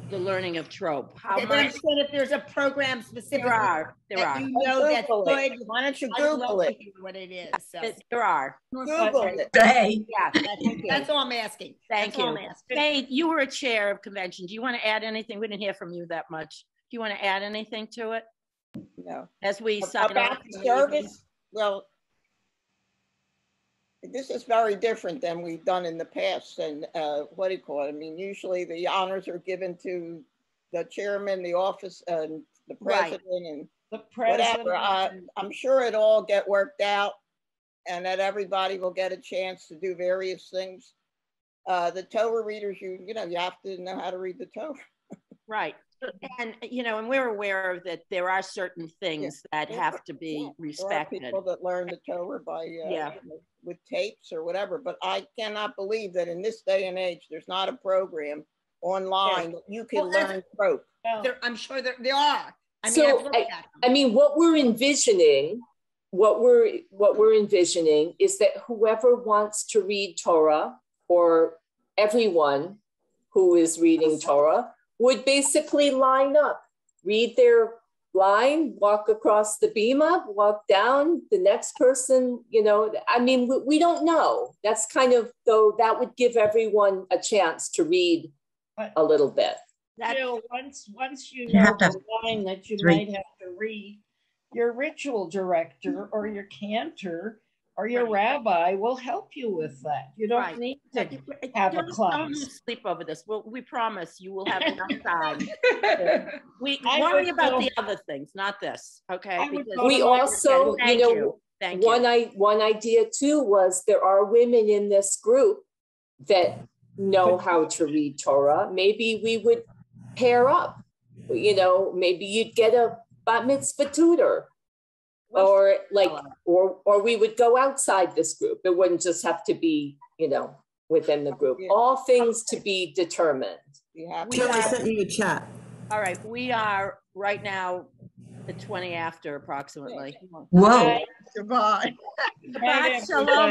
the learning of trope. But I'm saying if there's a program specific, there are. That's good. Why don't you Google it? What it is? So. There are. Google it. Hey. Yeah, that's all I'm asking. Thank you. Faith, you were a chair of convention. Do you want to add anything? We didn't hear from you that much. Do you want to add anything to it? No. As we sign about the service, well, this is very different than we've done in the past. And what do you call it? I mean, usually the honors are given to the chairman, the office, and the president, and the president. Whatever. I'm sure it'll all get worked out, and that everybody will get a chance to do various things. The Torah readers, you have to know how to read the Torah. Right. And and we're aware that there are certain things that have to be respected. There are people that learn the Torah by with tapes or whatever, but I cannot believe that in this day and age there's not a program online that you can learn trope. I'm sure there are. I mean, what we're envisioning is that whoever wants to read Torah, or everyone who is reading Torah, would basically line up, read their line, walk across the bima, walk down, the next person, I mean, we don't know. That's kind of, though, that would give everyone a chance to read a little bit. Jill, once you know the line that you might have to read, your ritual director or your cantor or your rabbi will help you with that. You don't need to have a class. Don't sleep over this. We promise you will have enough time. We worry about the other things, not this. Okay. We also, one idea too was there are women in this group that know how to read Torah. Maybe we would pair up. Maybe you'd get a bat mitzvah tutor. Or we would go outside this group. It wouldn't just have to be, within the group. All things to be determined. I sent you a chat. All right, we are right now at 20 after approximately. Whoa. Goodbye. Shabbat shalom.